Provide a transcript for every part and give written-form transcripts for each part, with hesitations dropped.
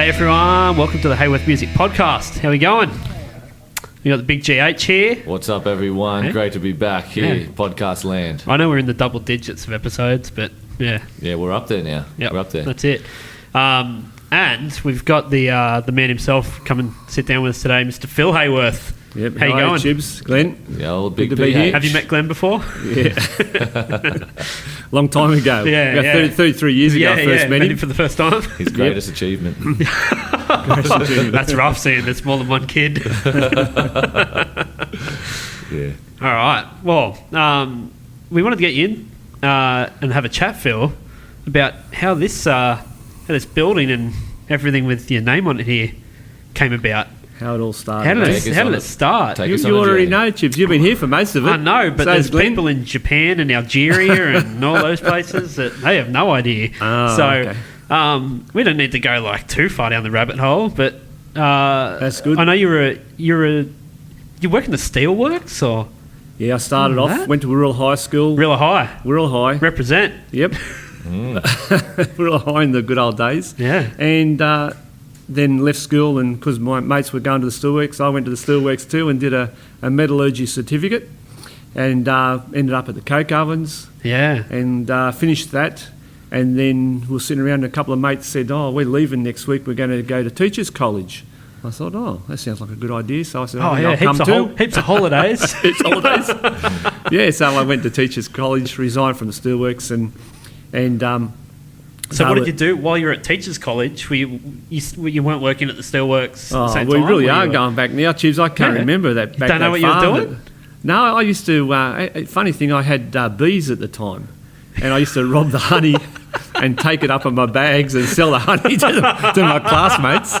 Hey everyone, welcome to the Haworth Music Podcast. How we going? We got the big GH here. What's up, everyone? Hey. Great to be back here, podcast land. I know we're in the double digits of episodes, but yeah. Yeah, we're up there now. Yep, we're up there. That's it. And we've got the man himself come and sit down with us today, Mr. Phil Haworth. Yep. How you Hi, going? Chibs, Glenn. Yeah, old big Good to be here. Have you met Glenn before? Yeah. Long time ago. Yeah, About yeah. 33 years ago, I first met him. for the first time. His greatest achievement. That's rough seeing there's more than one kid. Yeah. All right. Well, we wanted to get you in and have a chat, Phil, about how this building and everything with your name on it here came about. How it all started. How did it start? You already know, Chibs. You've been here for most of it. I know, but So there's has Glenn. people in Japan and Algeria and all those places that they have no idea. Okay. We don't need to go like too far down the rabbit hole, but That's good. I know you work in the steelworks or Yeah, I started off, That? went to Wirral High School. Wirral High. Wirral High. Represent. Yep. Wirral High in the good old days. Yeah. And then left school, and because my mates were going to the steelworks, I went to the steelworks too and did a metallurgy certificate, and ended up at the coke ovens Yeah. and finished that. And then we were sitting around and a couple of mates said, "Oh, we're leaving next week. We're going to go to Teachers College." I thought, "Oh, that sounds like a good idea." So I said, Oh "I think yeah, I'll come too." heaps of holidays. Heaps of holidays. Yeah, so I went to Teachers College, resigned from the steelworks, and So what did you do while you were at Teachers College? You weren't working at the steelworks at the same we time? really were are you? going back now, Chibs. I can't Yeah. remember that. Back Don't know that what you were far, doing? but- No, I used to. Funny thing, I had bees at the time, and I used to rob the honey and take it up in my bags and sell the honey to my classmates.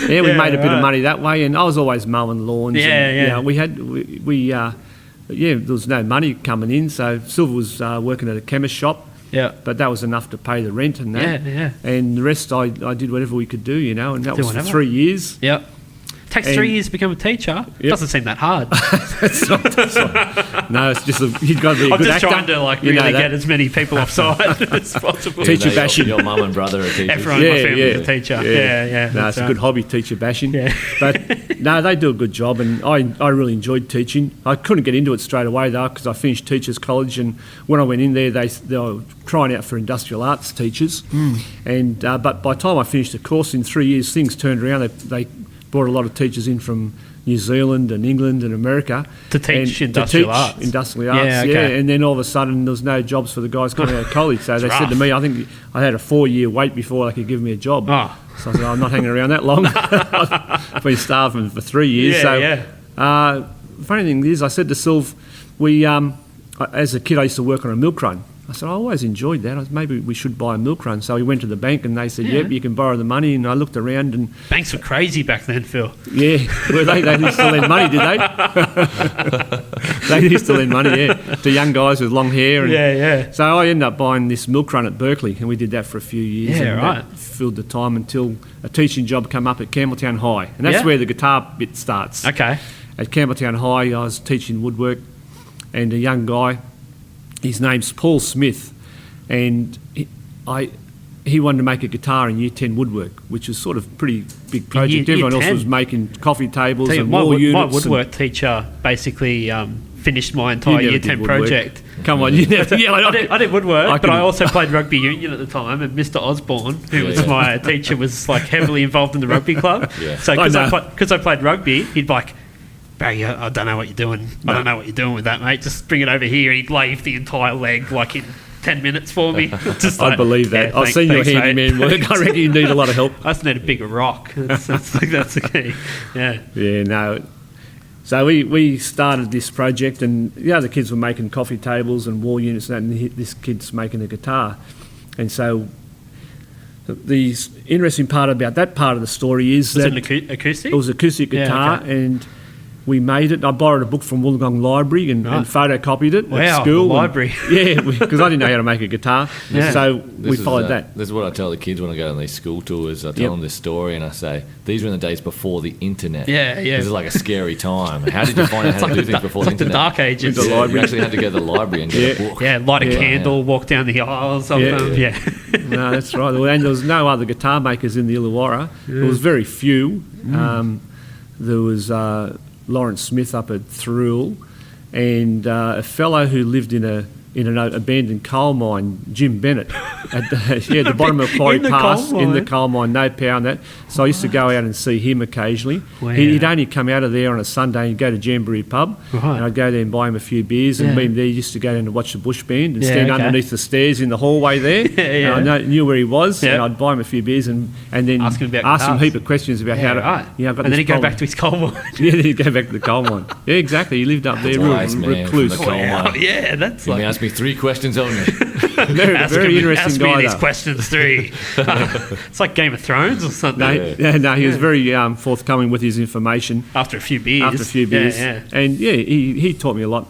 Yeah, we Yeah, made a bit right. of money that way, and I was always mowing lawns. Yeah, and, yeah. there was no money coming in, so Silver was working at a chemist shop. Yeah. But that was enough to pay the rent and that. Yeah. And the rest, I did whatever we could do, and that Do was for whatever. 3 years. Yep. Takes 3 years to become a teacher. Yep. Doesn't seem that hard. That's not. No, it's just you've got to be a I'm good just actor. trying to You know really that. get as many people offside as possible. Teacher Your- bashing. Your mum and brother are teachers. Everyone in my family is a teacher. Yeah. No, that's it's a right. good hobby, teacher bashing. Yeah. But no, they do a good job, and I really enjoyed teaching. I couldn't get into it straight away though, because I finished Teachers College, and when I went in there, they were trying out for industrial arts teachers, and but by the time I finished the course in 3 years, things turned around. They brought a lot of teachers in from New Zealand and England and America To teach and industrial arts. Industrial arts, Yeah, okay. and then all of a sudden there was no jobs for the guys coming out of college. So they said to me, I think I had a 4-year wait before they could give me a job. Oh. So I said, I'm not hanging around that long. I've been starving for 3 years. Funny thing is, I said to Sylv, as a kid I used to work on a milk run. I said, I always enjoyed that. Maybe we should buy a milk run. So we went to the bank and they said, Yeah. yep, you can borrow the money. And I looked around and, Banks were crazy back then, Phil. yeah, well, they used to lend money, did they? They used to lend money, yeah, to young guys with long hair. And Yeah. So I ended up buying this milk run at Berkeley, and we did that for a few years. Yeah, and right. That filled the time until a teaching job came up at Campbelltown High. And that's Yeah. where the guitar bit starts. Okay. At Campbelltown High, I was teaching woodwork, and a young guy, his name's Paul Smith, and he wanted to make a guitar in Year 10 woodwork, which is sort of pretty big project. Year Everyone else 10? was making coffee tables Tell you, and my, wall wood- units. my and- woodwork teacher basically finished my entire You never Year did 10 woodwork. project. Come on, you never. Yeah, I did woodwork, but can- I also played rugby union at the time, and Mr. Osborne, who was Yeah. my teacher, was like heavily involved in the rugby club. Yeah. So I know. because I played rugby, he'd be like, Barry, I don't know what you're doing. I don't know what you're doing with that, mate. Just bring it over here. He'd lave the entire leg like in 10 minutes for me. Just I like, believe that. yeah, I've seen your thanks, mate. handyman work. I reckon you need a lot of help. I just need a bigger rock. That's the key. Yeah. Yeah, no. So we started this project, and the other kids were making coffee tables and wall units and that, and this kid's making a guitar. And so the interesting part about that part of the story is Was that it an acoustic? it was acoustic Yeah, guitar, okay. and we made it. I borrowed a book from Wollongong Library and photocopied it Wow, at school. the library. Yeah, because I didn't know how to make a guitar. Yeah. So we followed that. This is what I tell the kids when I go on these school tours. I tell them this story and I say, these were in the days before the internet. Yeah, yeah. This is like a scary time. How did you find out how to do things before the It's like the internet? Dark Ages. The Yeah, library. you actually had to go to the library and get a book. Yeah, light a candle, walk down the aisles of them. Yeah. No, that's right. And there was no other guitar makers in the Illawarra. There was very few. There was Lawrence Smith up at Thirroul, and a fellow who lived in an abandoned coal mine, Jim Bennett, at the bottom of Quarry In the Pass coal in the mine? coal mine, no power and that. So I used to go out and see him occasionally. Wow. He'd only come out of there on a Sunday and go to Jamboree Pub, Right. and I'd go there and buy him a few beers, and Yeah. me and there used to go down and watch the bush band and Yeah, stand okay. underneath the stairs in the hallway there. Yeah. And I knew where he was, Yeah. and I'd buy him a few beers and then Ask him about him a guitars. heap of questions about how to. right. Yeah, I've got And then this he'd go problem. back to his coal mine. Yeah, then he'd go back to the coal mine. Yeah, exactly. He lived up there, real wise man from recluse. the coal mine. Yeah, that's You like... can ask me 3 questions only. Very, Ask very me- interesting ask me guy. these though. questions 3. It's like Game of Thrones or something. No, he was very forthcoming with his information After a few beers. after a few beers. Yeah, And he taught me a lot.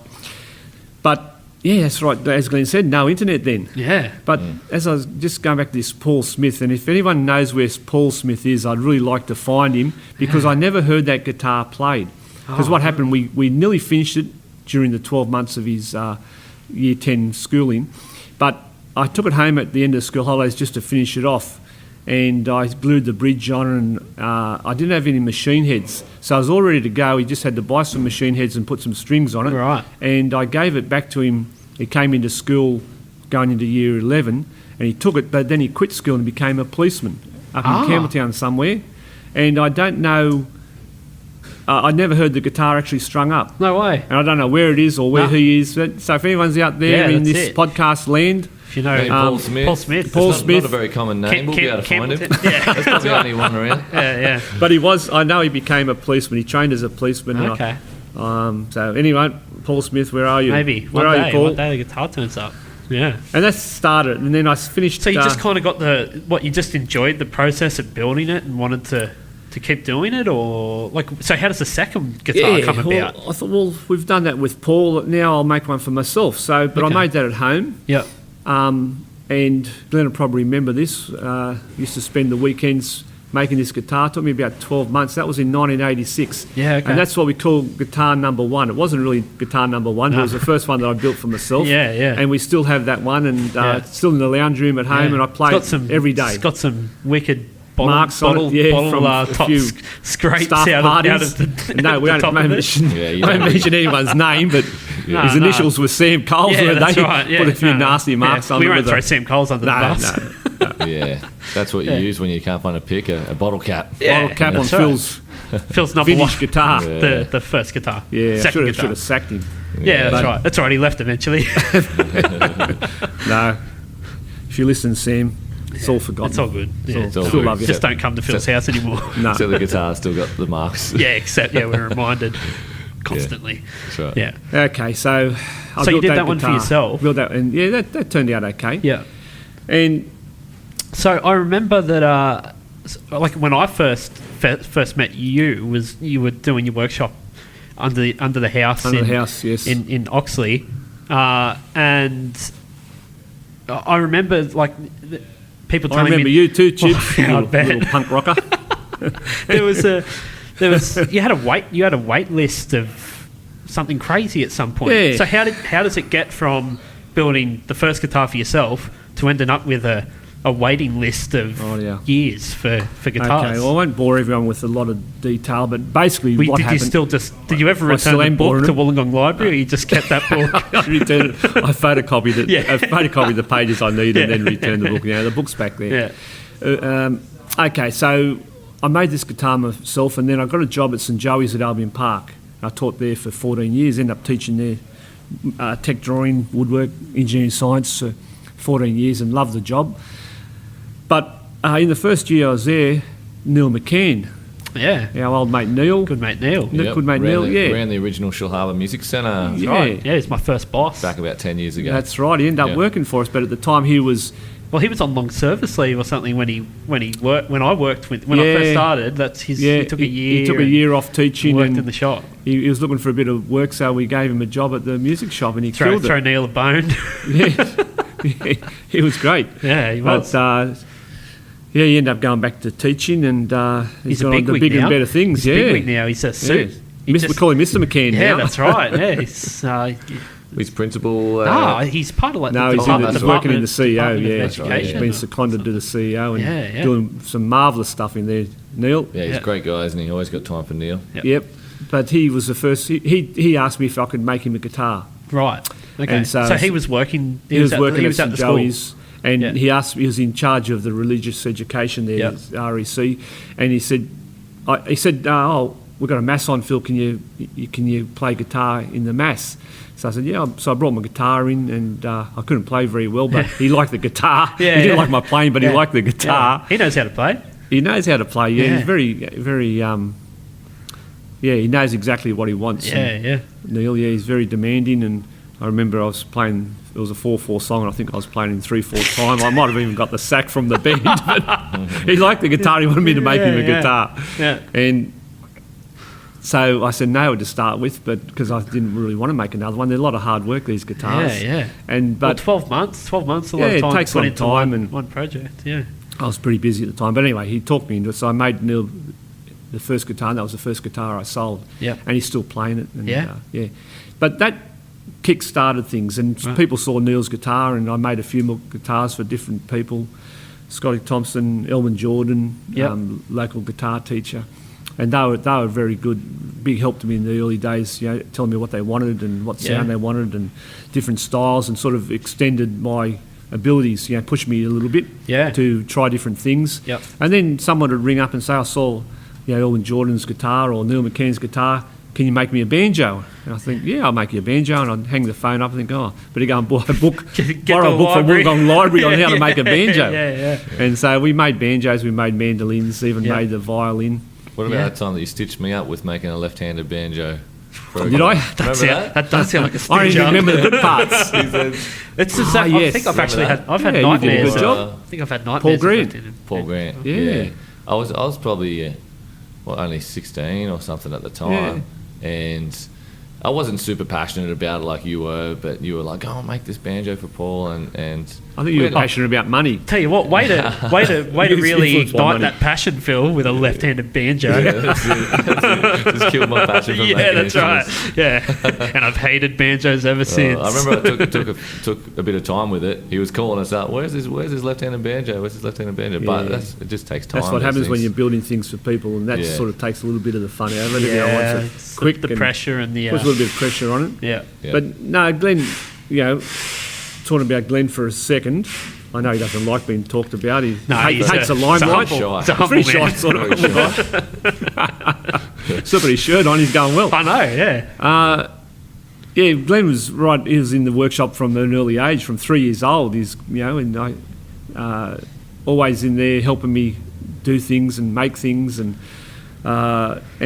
But yeah, that's right. As Glenn said, no internet then. yeah. But as I was just going back to this Paul Smith, and if anyone knows where Paul Smith is, I'd really like to find him because I never heard that guitar played. Because what happened, we nearly finished it during the 12 months of his Year 10 schooling, but I took it home at the end of school holidays just to finish it off, and I glued the bridge on, and I didn't have any machine heads, so I was all ready to go. He just had to buy some machine heads and put some strings on it. Right. And I gave it back to him. He came into school going into year 11, and he took it, but then he quit school and became a policeman up in Campbelltown somewhere. And I don't know, I never heard the guitar actually strung up. No way. And I don't know where it is or where No. he is. But, so if anyone's out there Yeah, in that's this it. podcast land, If you know Maybe Paul Smith. Paul Smith. Paul It's Smith. not a very common name. We'll be able to find him. Campbellton. Yeah. There's probably only one around. yeah. but I know he became a policeman. He trained as a policeman. and Okay. So anyway, Paul Smith, where are you? Maybe. Where One are day, you, Paul? one day the guitar turns up. Yeah. And that started, and then I finished. So you just kind of got you just enjoyed the process of building it and wanted to keep doing it, or like, so how does the second guitar come about? Well, I thought, well, we've done that with Paul. Now I'll make one for myself. So, but Okay. I made that at home. Yeah. And Glenn will probably remember this. Used to spend the weekends making this guitar. It took me about 12 months. That was in 1986. Yeah, okay. And that's what we call guitar number one. It wasn't really guitar number one. It was the first one that I built for myself. Yeah, yeah. And we still have that one, and Yeah. it's still in the lounge room at home, and I play It's got it every day. It's got some wicked Marks on it, from a top few scrapes staff out parties. of the No, we the don't top of it. mention, Yeah, you I don't don't mention anyone's name, but No, his no. initials were Sam Coles. Yeah, weren't that's they? right. Yeah, Put a few no, nasty marks on We it. won't with throw a- Sam Coles under the No, bus. Yeah, that's what you use when you can't find a pick, a bottle cap. Bottle cap on that's right. Phil's Phil's number one. vintage guitar. Yeah. The first guitar. Yeah, I Second should guitar. have sacked him. Yeah, that's But- right. That's right. He left eventually. No. If you listen, Sam, it's all forgotten. It's all good. Yeah. It's all Still good. love you. Just don't come to Phil's house anymore. No. So the guitar's still got the marks. Yeah, except we're reminded constantly. That's right. Yeah. Okay, so I So you built did that one for guitar. yourself? Built that, and yeah, that turned out okay. Yeah. And So I remember that, like when I first met you, was you were doing your workshop under the house Under the house, yes. in Oxley, and I remember like people I telling remember me you too, Chips, Oh, yeah, I bet. little punk rocker. there was you had a wait list of something crazy at some point. Yeah. So how does it get from building the first guitar for yourself to ending up with a waiting list of years for guitars? Okay, well, I won't bore everyone with a lot of detail, but basically Did what you happened... did you ever I still return the am book boring to it. Wollongong Library, or you just kept that book? I returned it. I photocopied it. Yeah. I photocopied the pages I need and Yeah. then returned the book. The book's back there. Yeah. Okay, so I made this guitar myself, and then I got a job at St Joey's at Albion Park. I taught there for 14 years, ended up teaching there tech drawing, woodwork, engineering science for 14 years, and loved the job. But in the first year I was there, Neil McCann, Yeah. our old mate Neil, Good mate Neil. Yep. Good mate Neil, Ran the original Shillharbour Music Centre Yeah. Right. Yeah, he's my first boss. back about 10 years ago. That's right. He ended up Yeah. working for us, but at the time he was Well, he was on long service leave or something when I worked with when I first started. That's his. Yeah, he took a year. He took a year off teaching. Worked and in the shop. He was looking for a bit of work, so we gave him a job at the music shop, and he killed it. Throw Neil a bone. He was great. Yeah, he was. But, he ended up going back to teaching, and he's gone a on big to wig bigger now. and better things. He's a big wig now. He's a suit. We call him Mr. McCann now. Yeah, that's right. Yeah, He's principal. he's part of like no, the he's working in the CEO. Department of Yeah, Education. he's been seconded to the CEO and Yeah. doing some marvellous stuff in there. Neil. Yeah, he's a great guy, isn't he? Always got time for Neil. Yep. But he was the first. He asked me if I could make him a guitar. Right. Okay. And So he was working. He was working he at was at St the school. Joey's, and he asked. He was in charge of the religious education there, REC, and he said, "Oh, we've got a mass on, Phil. Can you play guitar in the mass?" So I said, "Yeah." So I brought my guitar in, and I couldn't play very well, but he liked the guitar. He didn't like my playing, but he liked the guitar. Yeah. He knows how to play. He knows how to play. Yeah, he's very, very. He knows exactly what he wants. Yeah. Neil, he's very demanding, and I remember I was playing. It was a 4/4 song, and I think I was playing in 3/4 time. I might have even got the sack from the band. But he liked the guitar. He wanted me to make him a guitar. Yeah. And so I said no to start with, but because I didn't really want to make another one. They're a lot of hard work, these guitars. Yeah. But 12 months. 12 months. A lot of it time. takes a lot of time, and one project. Yeah. I was pretty busy at the time. But anyway, he talked me into it, so I made Neil the first guitar, and that was the first guitar I sold. Yeah. And he's still playing it. And, Yeah. But that kick-started things, and people saw Neil's guitar, and I made a few more guitars for different people. Scotty Thompson, Elman Jordan, local guitar teacher. And they were very good, big help to me in the early days, telling me what they wanted and what sound they wanted and different styles, and sort of extended my abilities, pushed me a little bit to try different things. Yep. And then someone would ring up and say, I saw Elman Jordan's guitar or Neil McCann's guitar, can you make me a banjo? And I think, I'll make you a banjo. And I'd hang the phone up and think, better go and borrow a book from Wollongong Library on how to make a banjo. And so we made banjos, we made mandolins, even made the violin. What about that time that you stitched me up with making a left-handed banjo? Did I? That does sound like a stitch I don't even remember the good parts. It's the same. I think I've actually had nightmares. You did a good job. I think I've had nightmares. Paul Grant. Yeah. I was probably only 16 or something at the time, and I wasn't super passionate about it like you were, but you were like, "Oh, I'll make this banjo for Paul," and I think you were passionate about money. Tell you what, way to really ignite that passion, Phil, with a left-handed banjo. Just killed my passion. From making that's right. Yeah, and I've hated banjos ever since. I remember I took a bit of time with it. He was calling us up. Where's his left-handed banjo? Where's his left-handed banjo? But it just takes time. That's what happens when you're building things for people, and that sort of takes a little bit of the fun out of it. Yeah, it's quick, the pressure and the puts a little bit of pressure on it. Yeah. But no, Glenn, talking about Glenn for a second, I know he doesn't like being talked about. He hates the limelight. He's a humble Pretty shy, sort of. Still got his shirt on, he's going well. I know, yeah. Glenn was right. He was in the workshop from an early age, from 3 years old. He's, and I always in there helping me do things and make things, and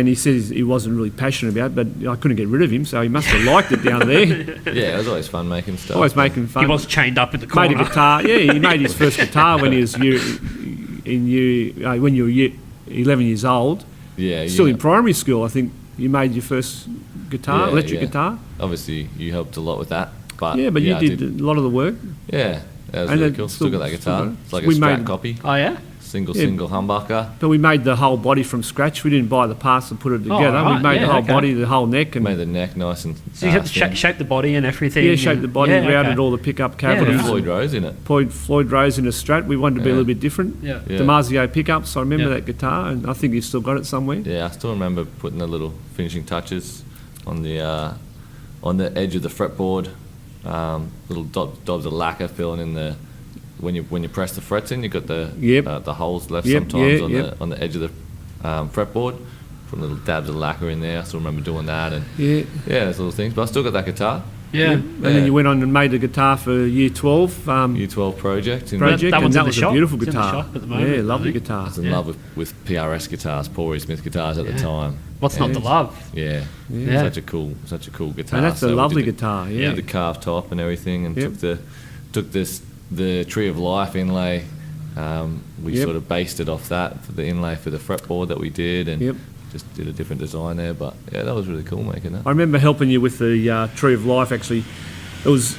he says he wasn't really passionate about it, but I couldn't get rid of him, so he must have liked it down there. Yeah, it was always fun making stuff. Always making fun. He was chained up in the corner. Made a guitar. Yeah, he made his first guitar when he was when you were 11 years old. Yeah, still in primary school, I think you made your first guitar, electric guitar. Obviously, you helped a lot with that. But you did a lot of the work. Yeah, that was really cool. Still got that guitar. It's like a Strat copy. Oh yeah. Single humbucker. But we made the whole body from scratch. We didn't buy the parts and put it together. Right. We made the whole body, the whole neck. And made the neck nice and so you had to shape the body and everything. Yeah, shape the body, routed all the pickup cavities. Floyd Rose in it. Floyd Rose in a Strat. We wanted to be a little bit different. Yeah. DiMarzio pickups. I remember that guitar, and I think you've still got it somewhere. Yeah, I still remember putting the little finishing touches on the edge of the fretboard. Little dobs of lacquer filling in the. When you press the frets in, you've got the holes left sometimes on the edge of the fretboard. Put little dabs of lacquer in there. I still remember doing that, and those little things. But I still got that guitar. Yeah. And then you went on and made a guitar for Year 12. Year 12 project. That one's and that in was the shop. a beautiful It's in guitar. the shop at the moment, Yeah, lovely guitar. I was in love with PRS guitars, Paul Reed Smith guitars at the time. What's not to love? Yeah. Such a cool guitar. And that's a lovely guitar. Yeah. The carved top and everything, and took the Tree of Life inlay, we Yep. sort of based it off that for the inlay for the fretboard that we did, and Yep. just did a different design there. But yeah, that was really cool making that. I remember helping you with the Tree of Life, actually. It was,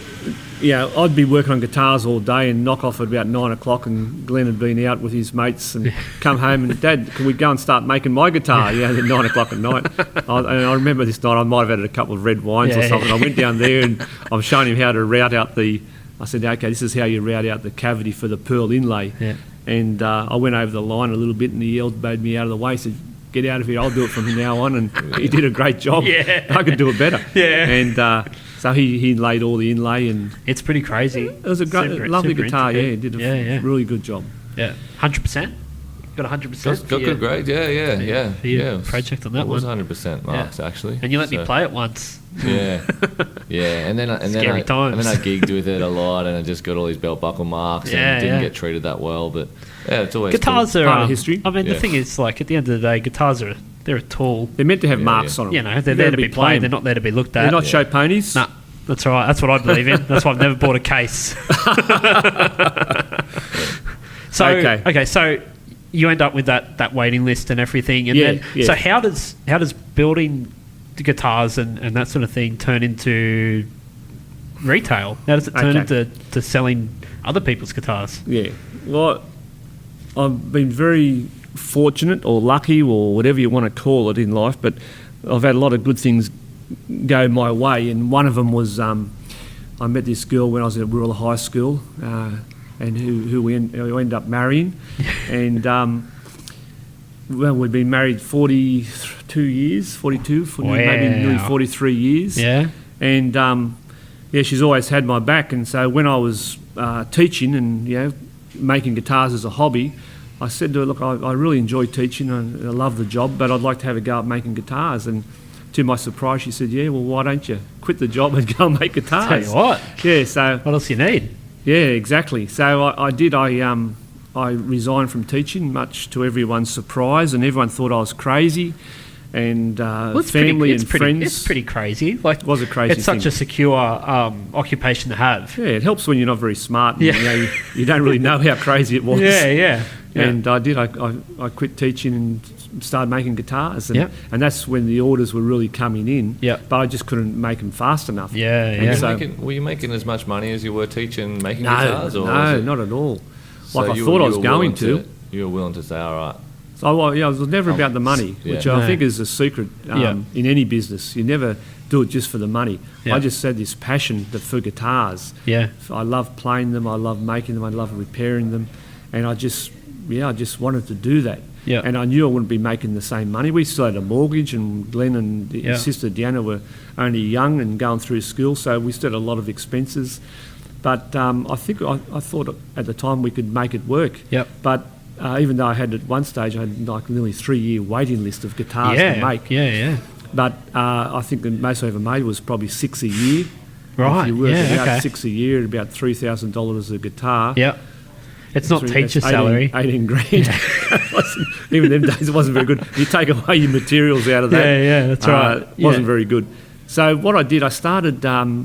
I'd be working on guitars all day and knock off at about 9 o'clock, and Glenn had been out with his mates and come home and, Dad, can we go and start making my guitar? At 9 o'clock at night. And I remember this night I might have had a couple of red wines or something. I went down there and I'm showing him how to route out I said, okay, this is how you route out the cavity for the pearl inlay. Yeah. And I went over the line a little bit and he elbowed me out of the way. He said, get out of here, I'll do it from now on. And he did a great job. Yeah. I could do it better. Yeah. And so he laid all the inlay, and It's pretty crazy. it was a great, lovely guitar. Yeah, he did a really good job. Yeah. 100%? Got 100%? Got good grade, yeah. For your project on that it was one. 100% marks actually. And you let me play it once. Yeah, yeah, and then I gigged with it a lot, and I just got all these belt buckle marks, and didn't get treated that well. But yeah, it's always Guitars cool. are Part of history. I mean, the Yeah. thing is, like, at the end of the day, guitars they're a tool. They're meant to have marks on them. You know, they're there to be played. They're not there to be looked at. They're not show ponies. Nah, that's right. That's what I believe in. That's why I've never bought a case. Okay. So you end up with that waiting list and everything, and then so how does building the guitars and that sort of thing turn into retail? How does it turn into selling other people's guitars? Yeah. Well, I've been very fortunate or lucky or whatever you want to call it in life, but I've had a lot of good things go my way, and one of them was I met this girl when I was at rural high school, and who we ended up marrying, and well, we'd been married 42 years, maybe nearly 43 years. Yeah. And she's always had my back, and so when I was teaching and making guitars as a hobby, I said to her, look, I really enjoy teaching and I love the job, but I'd like to have a go at making guitars. And to my surprise, she said, yeah, well, why don't you quit the job and go and make guitars? Tell you what. Yeah, so... What else you need? Yeah, exactly. So I did. I resigned from teaching, much to everyone's surprise, and everyone thought I was crazy. And family and friends. It's pretty crazy. Like, it was a crazy It's such thing. a secure occupation to have. Yeah, it helps when you're not very smart. And, Yeah. you don't really know how crazy it was. Yeah. And I did. I quit teaching and started making guitars, and, Yep. and that's when the orders were really coming in. Yep. But I just couldn't make them fast enough. Yeah. So- Were you making as much money as you were teaching making No, guitars? Or was it, not at all. so Like I you thought were- I was you were going willing to. You were willing to say, all right. So it was never about the money, Yeah. which No. I think is a secret in any business. You never do it just for the money. Yeah. I just had this passion for guitars. Yeah. I love playing them. I love making them. I love repairing them, and I just wanted to do that. Yeah. And I knew I wouldn't be making the same money. We still had a mortgage, and Glenn and Yeah. his sister Deanna were only young and going through school, so we still had a lot of expenses. But I think I thought at the time we could make it work. Yep. But even though I had at one stage, I had like nearly 3-year waiting list of guitars to make. Yeah. But I think the most I ever made was probably 6 a year. Right. If you work yeah. it out, Okay. 6 a year at about $3,000 a guitar. Yeah. It's not That's teacher 18 salary. 18 grand. Even them days, it wasn't very good. You take away your materials out of that. Yeah, that's right. It wasn't very good. So what I did, I started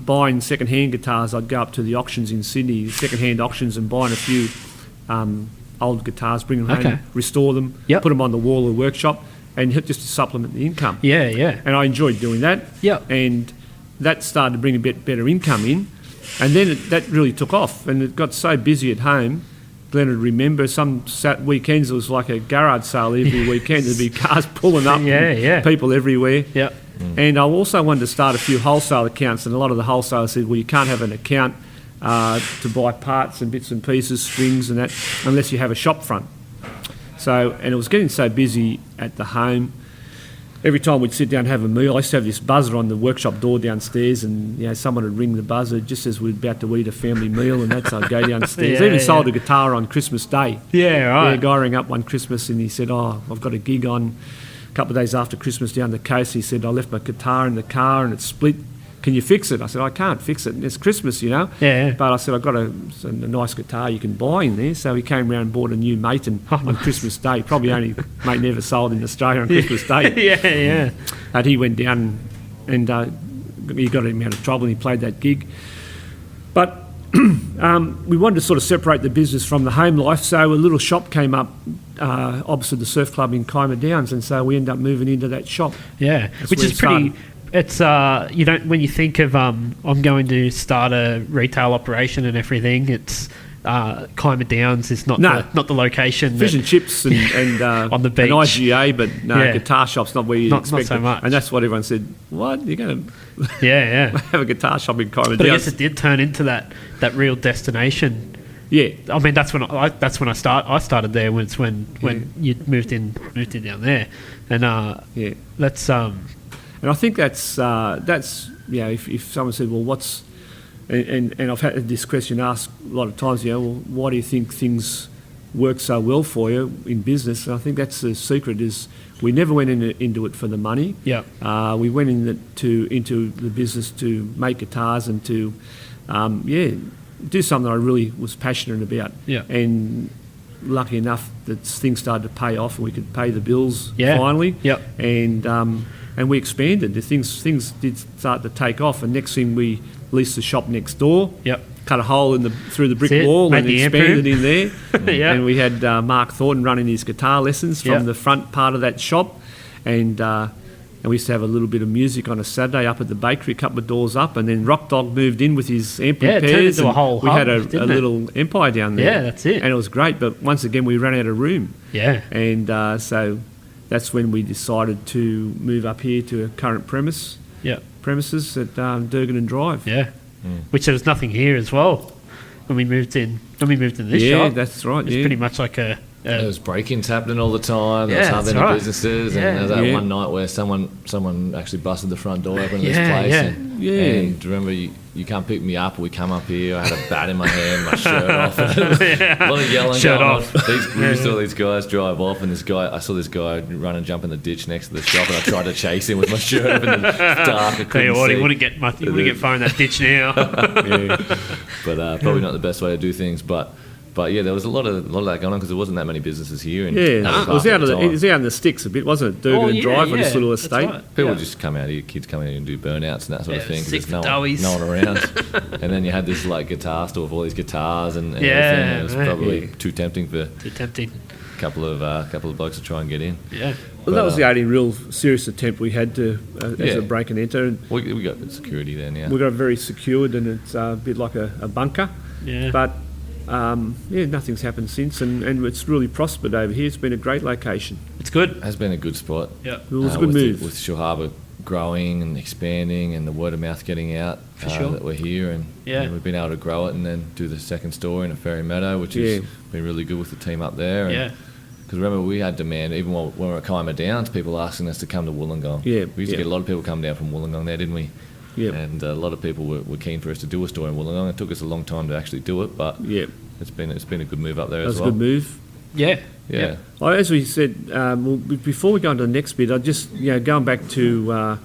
buying second-hand guitars. I'd go up to the auctions in Sydney, second-hand auctions, and buying a few old guitars, bring them home, restore them, Yep. put them on the wall of the workshop, and just to supplement the income. Yeah. And I enjoyed doing that. Yep. And that started to bring a bit better income in. And then that really took off, and it got so busy at home. Glenn would remember some weekends it was like a garage sale every weekend. There'd be cars pulling up, and people everywhere. Yep. And I also wanted to start a few wholesale accounts, and a lot of the wholesalers said, well, you can't have an account to buy parts and bits and pieces, strings and that, unless you have a shop front. So, and it was getting so busy at the home. Every time we'd sit down and have a meal, I used to have this buzzer on the workshop door downstairs, and someone would ring the buzzer just as we were about to eat a family meal, and that's I'd go downstairs. I even sold a guitar on Christmas Day. Yeah, right. Yeah, a guy rang up one Christmas and he said, I've got a gig on a couple of days after Christmas down the coast. He said, I left my guitar in the car and it's split. Can you fix it? I said, I can't fix it. It's Christmas, Yeah. But I said, I've got a nice guitar you can buy in there. So he came round and bought a new Maton on Christmas Day. Probably only mate never sold in Australia on Christmas Day. Yeah. And he went down and he got him out of trouble and he played that gig. But we wanted to sort of separate the business from the home life, so a little shop came up opposite the surf club in Kiama Downs, and so we ended up moving into that shop. Yeah, That's which where is it pretty. started. It's you don't when you think of I'm going to start a retail operation and everything. It's Kiama Downs is not the location. Fish and chips and on the beach. and IGA, but no, Yeah. guitar shop's not where you expect not so it. much. And that's what everyone said. What, you're going to Yeah. have a guitar shop in Kiama But I Downs? guess it did turn into that real destination. Yeah, I mean, that's when I started there. When you moved in down there, and yeah. that's And I think that's if someone said, well, what's and I've had this question asked a lot of times, well, why do you think things work so well for you in business? And I think that's the secret is we never went into it for the money. Yeah. We went into the business to make guitars and to do something I really was passionate about. Yeah. And lucky enough that things started to pay off and we could pay the bills Yeah. finally. Yep. And we expanded. The things did start to take off, and next thing we leased the shop next door. Yep. Cut a hole through the brick That's it. wall Made and the amp expanded room. in there. Yeah. And we had Mark Thornton running his guitar lessons from Yep. the front part of that shop, and we used to have a little bit of music on a Saturday up at the bakery, a couple of doors up, and then Rock Dog moved in with his amp Yeah, it turned repairs. into a and whole we hub, had a didn't it? little empire down there. Yeah, that's it. And it was great, but once again we ran out of room. Yeah. And so that's when we decided to move up here to a current premises at Durgan and Drive. Yeah. Which there was nothing here as well when we moved in. When we moved in this Yeah, shop, that's right. it's Yeah. pretty much like a There was break-ins happening all the time. There was Yeah, having that's right. businesses, Yeah. and there was that Yeah. one night where someone actually busted the front door open in Yeah, this place. yeah. And, Yeah. and do you remember you can't pick me up? We come up here. I had a bat in my hand, my shirt off, and a lot of yelling Shirt going off. on. We saw these guys drive off, and I saw this guy run and jump in the ditch next to the shop, and I tried to chase him with my shirt up in the dark. I Tell couldn't you what, see. he wouldn't get far in that ditch now. But probably not the best way to do things. But yeah, there was a lot of that going on because there wasn't that many businesses here. Yeah, It it was out in the sticks a bit, wasn't it? Durgan and Drive on this little that's estate. right. People Yeah. just come out here, kids come out here and do burnouts and that sort of Yeah, thing. 'cause sick there's for no doughies. one around. And then you had this like guitar store with all these guitars and Yeah, everything. It was right. probably Yeah. too tempting for Too tempting. a couple of blokes to try and get in. Yeah. Well, that was the only real serious attempt we had to as Yeah. a break and enter. And We got security there now. we got it very secured, and it's a bit like a bunker. Yeah. But nothing's happened since, and it's really prospered over here. It's been a great location. It's good. It has been a good spot. Yeah. It was a good with move. with Shore Harbour growing and expanding and the word of mouth getting out For sure. that we're here and Yeah. we've been able to grow it and then do the second store in a Ferry Meadow, which Yeah. has been really good with the team up there. Yeah. Because remember, we had demand, even when we were at Kiama Downs, people asking us to come to Wollongong. Yeah, We used to yeah. get a lot of people come down from Wollongong there, didn't we? Yeah. And a lot of people were keen for us to do a store in Wollongong. It took us a long time to actually do it, but Yeah, it's been a good move up there that was as a well. good move. Yeah. Yeah. As we said, before we go on to the next bit, I just going back to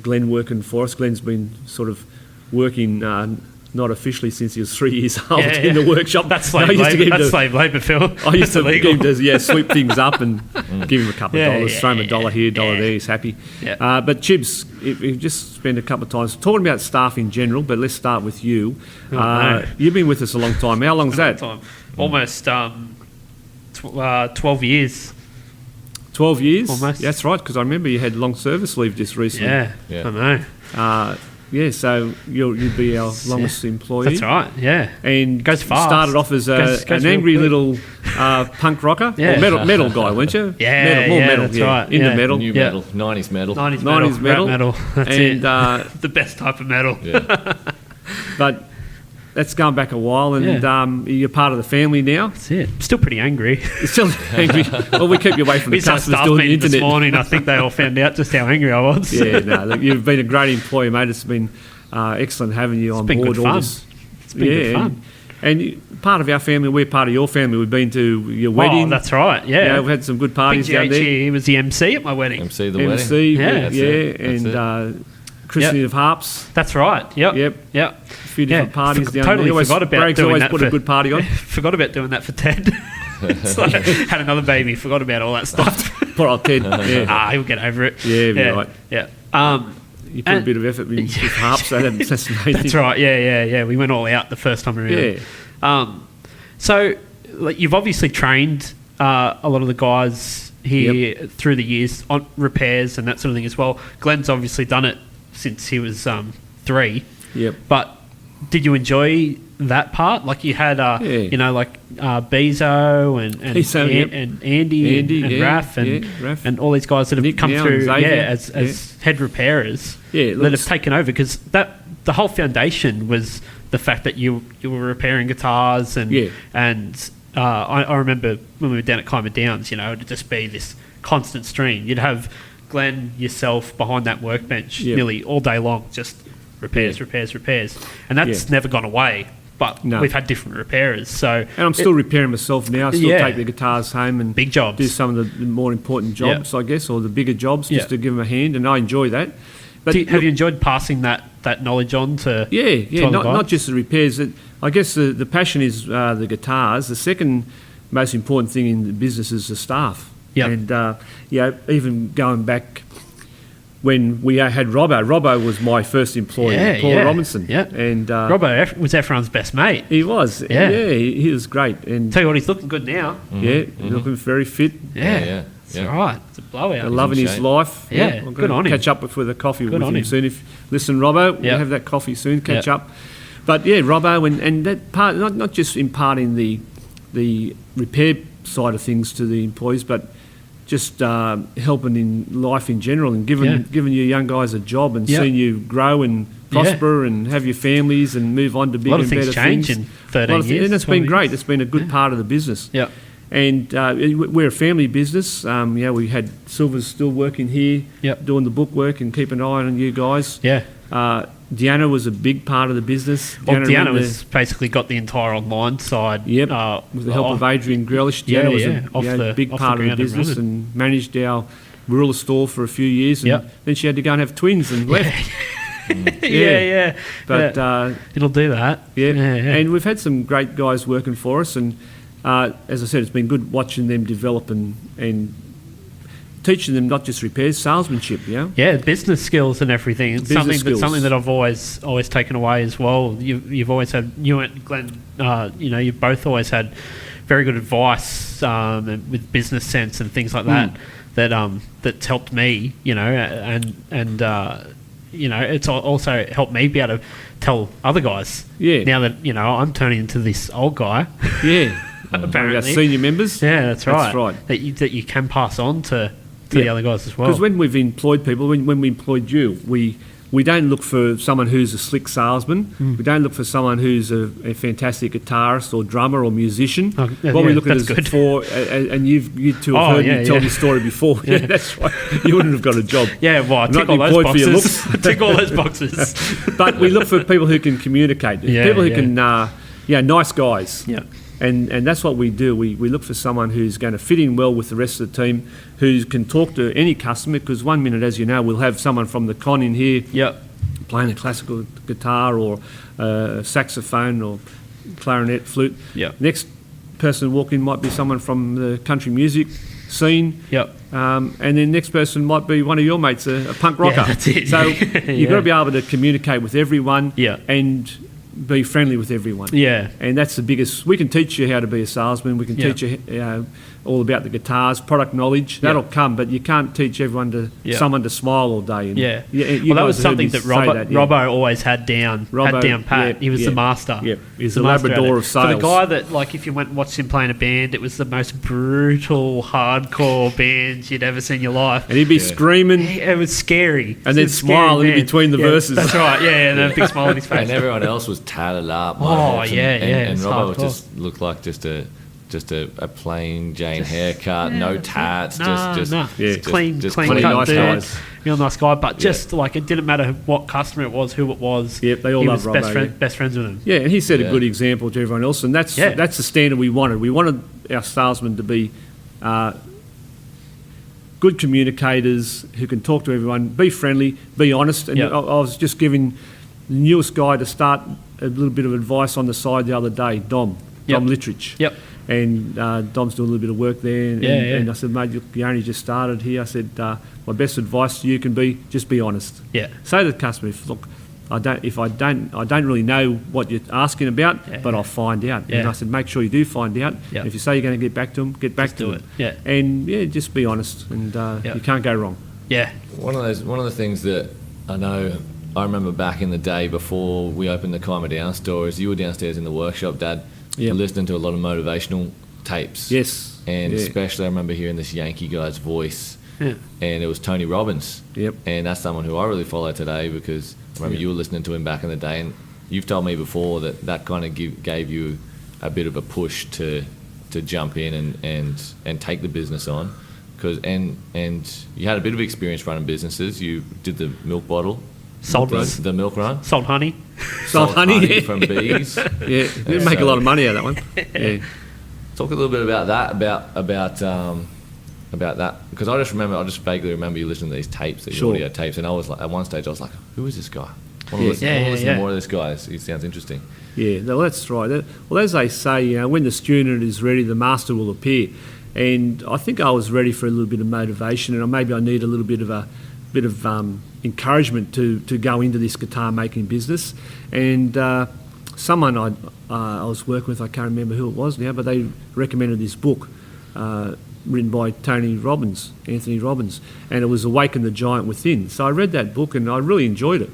Glenn working for us. Glenn's been sort of working not officially since he was 3 years old Yeah, in yeah. the workshop. That's I slave used to labour. get him That's to- slave labour, Phil. I used That's to illegal. get him to sweep things up and give him a couple of Yeah, dollars, yeah, throw him a dollar yeah, here, dollar yeah. there. He's happy. Yeah. But Chibs, we've just spent a couple of times talking about staff in general. But let's start with you. no. You've been with us a long time. How long's that? Time. Almost 12 years. 12 years. Almost. That's right. Because I remember you had long service leave just recently. Yeah. Yeah. I know. So you'd be our longest employee. That's right. Yeah. And Goes fast. started off as Goes an real angry quick. little punk rocker, Yeah. or metal guy, weren't you? Yeah, metal, more yeah, metal, that's yeah. right, Into yeah. metal. New Yeah. metal, 90s metal. 90s metal. 90s metal. Rap metal. That's And it. The best type of metal. Yeah. but that's going back a while, and you're part of the family now. That's it. Still pretty angry. You're still angry. Well, we keep you away from We the just had a customers staff doing the meeting this internet. morning. I think they all found out just how angry I was. Yeah, no, look, you've been a great employee, mate. It's been excellent having you on been board. good all fun. this. It's been good fun. Part of our family, we're part of your family. We've been to your wedding. Oh, that's right. Yeah. We've had some good Big parties down GH there. here, he was the MC at my wedding. MC the wedding. MC, Yeah, yeah, that's it. That's and christening Yep. of harps. That's right. Yep. Yep. Yep. A few different parties down Totally there. He always, forgot about Bragg's doing always that put a good party on. Forgot about doing that for Ted. It's like, had another baby. Forgot about all that stuff. Poor old Ted. Yeah. He'll get over it. Yeah, be right. Yeah. You put a bit of effort in with harps. That's the main That's thing. right. Yeah. We went all out the first time around. Yeah. So, like, you've obviously trained a lot of the guys here through the years on repairs and that sort of thing as well. Glenn's obviously done it since he was 3. Yep. But did you enjoy that part? Like, you had, Bezo and Andy and Raph Raph. and all these guys that have Nick come now through and Xavier. as head repairers Yeah, that have taken over, because the whole foundation was the fact that you were repairing guitars and I remember when we were down at Kiama Downs, it'd just be this constant stream. You'd have Glenn, yourself behind that workbench nearly all day long, just repairs, and that's never gone away. But we've had different repairers, so and I'm still repairing myself now. I still take the guitars home and big jobs, do some of the more important jobs, I guess, or the bigger jobs, just to give them a hand, and I enjoy that. But have you enjoyed passing that knowledge on to? Yeah, not just the repairs. I guess the passion is the guitars. The second most important thing in the business is the staff. Yeah, and even going back when we had Robbo. Robbo was my first employee, Paul Robinson. Yeah, and Robbo was everyone's best mate. He was. Yeah, he was great. And tell you what, he's looking good now. Looking very fit. Yeah. That's right. It's a blowout. Loving his life. Yeah, I'm good on him. Catch up with a coffee good with him soon. Listen, Robbo, we'll have that coffee soon. Catch up. But Robbo, and that part, not just imparting the repair side of things to the employees, but just helping in life in general and giving you young guys a job and seeing you grow and prosper and have your families and move on to bigger and better things. A lot of things change in 13 years. And it's been great. It's been a good part of the business. Yeah. And we're a family business. We had Silver's still working here, doing the bookwork and keep an eye on you guys. Yeah. Deanna was a big part of the business. Deanna was basically got the entire online side. Yep. With the help of Adrian Grealish, Deanna was a big part of the business and managed our rural store for a few years. And then she had to go and have twins and left. But it'll do that. Yeah. And we've had some great guys working for us, and as I said, it's been good watching them develop and teaching them not just repairs, salesmanship. Yeah, business skills and everything. It's something that I've always taken away as well. You've always had, you and Glenn, you've both always had very good advice and with business sense and things like that. That's helped me, and it's also helped me be able to tell other guys. Yeah. Now that I'm turning into this old guy. Yeah. Apparently, our senior members. Yeah, that's right. That you can pass on to the other guys as well. Because when we've employed people, when we employed you, we don't look for someone who's a slick salesman. We don't look for someone who's a fantastic guitarist or drummer or musician. What we look at is and you two have heard me tell this story before. Yeah, that's right. You wouldn't have got a job. Yeah, well, I tick all those boxes. Tick all those boxes. But we look for people who can communicate. People who can, nice guys. Yeah. And that's what we do. We look for someone who's going to fit in well with the rest of the team, who can talk to any customer, because one minute, as you know, we'll have someone from the con in here playing a classical guitar or saxophone or clarinet, flute. Yep. Next person walk in might be someone from the country music scene. Yep. And then next person might be one of your mates, a punk rocker. Yeah, that's it. So you've got to be able to communicate with everyone and be friendly with everyone. Yeah. And that's the biggest. We can teach you how to be a salesman. We can teach you all about the guitars, product knowledge. That'll come, but you can't teach everyone someone to smile all day. And well, that was something that Robbo always had down pat. He was the master. Yeah. He's the Labrador of sales. For the guy that, like, if you went and watched him play in a band, it was the most brutal, hardcore band you'd ever seen in your life. And he'd be screaming. It was scary. And then smile in between the verses. That's right, and a big smile on his face. And everyone else was tatted up. And Robbo just looked like just a plain Jane haircut, no tats, clean nice cut guys. Real nice guy, but just like it didn't matter what customer it was, who it was. Yep, they all loved Robbo. Best friends with him. Yeah, and he set a good example to everyone else, and that's the standard we wanted. We wanted our salesmen to be good communicators who can talk to everyone, be friendly, be honest. And I was just giving the newest guy to start a little bit of advice on the side the other day, Dom Littrich. Yep. And Dom's doing a little bit of work there. And I said, mate, you only just started here. I said, my best advice to you can be just be honest. Yeah. Say to the customer, look, I don't really know what you're asking about, but I'll find out. Yeah. And I said, make sure you do find out. Yeah. If you say you're going to get back to them, get back to them. Yeah. And just be honest, and you can't go wrong. Yeah. One of the things that I know, I remember back in the day before we opened the Kiama Downs store, is you were downstairs in the workshop, Dad, listening to a lot of motivational tapes. Yes. And especially I remember hearing this Yankee guy's voice. Yeah. And it was Tony Robbins. Yep. And that's someone who I really follow today, because I remember you were listening to him back in the day, and you've told me before that kind of gave you a bit of a push to jump in and take the business on. And you had a bit of experience running businesses. You did the milk bottle. Sold the milk run. Sold honey. Sold honey from bees. Yeah, didn't make a lot of money out of that one. Yeah. Talk a little bit about that, about that, because I just vaguely remember you listening to these tapes, these audio tapes, and I was like, at one stage I was like, who is this guy? I want to listen to more of this guy. He sounds interesting. Yeah, no, that's right. Well, as they say, when the student is ready, the master will appear. And I think I was ready for a little bit of motivation, and maybe I need a little bit of encouragement to go into this guitar making business. And someone I was working with, I can't remember who it was now, but they recommended this book written by Anthony Robbins, and it was Awaken the Giant Within. So I read that book and I really enjoyed it.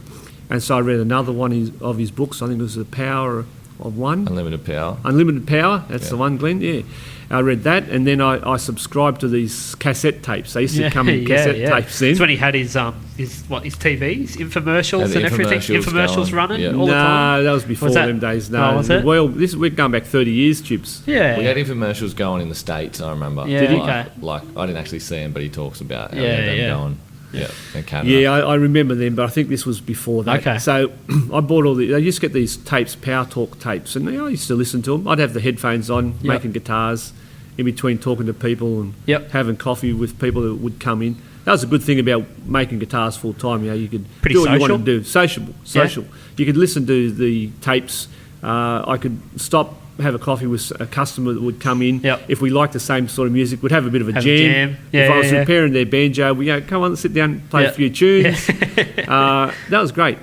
And so I read another one of his books. I think it was The Power of One. Unlimited Power, that's the one, Glenn, yeah. I read that, and then I subscribed to these cassette tapes. They used to come in cassette tapes then. That's when he had his TVs, infomercials and everything, infomercials running all the time. No, that was before them days. No, was it? Well, we're going back 30 years, Chips. Yeah. We had infomercials going in the States, I remember. Yeah, Did he? Like, I didn't actually see him, but he talks about how they had them going. Yeah, in Canada. Yeah, I remember them, but I think this was before that. Okay. So I bought I used to get these tapes, Power Talk tapes, and I used to listen to them. I'd have the headphones on, making guitars, in between talking to people and having coffee with people that would come in. That was a good thing about making guitars full time. You could do what you wanted to do. Social. You could listen to the tapes. I could stop, have a coffee with a customer that would come in. If we liked the same sort of music, we'd have a bit of a jam. If I was repairing their banjo, we go, come on, sit down and play a few tunes. That was great.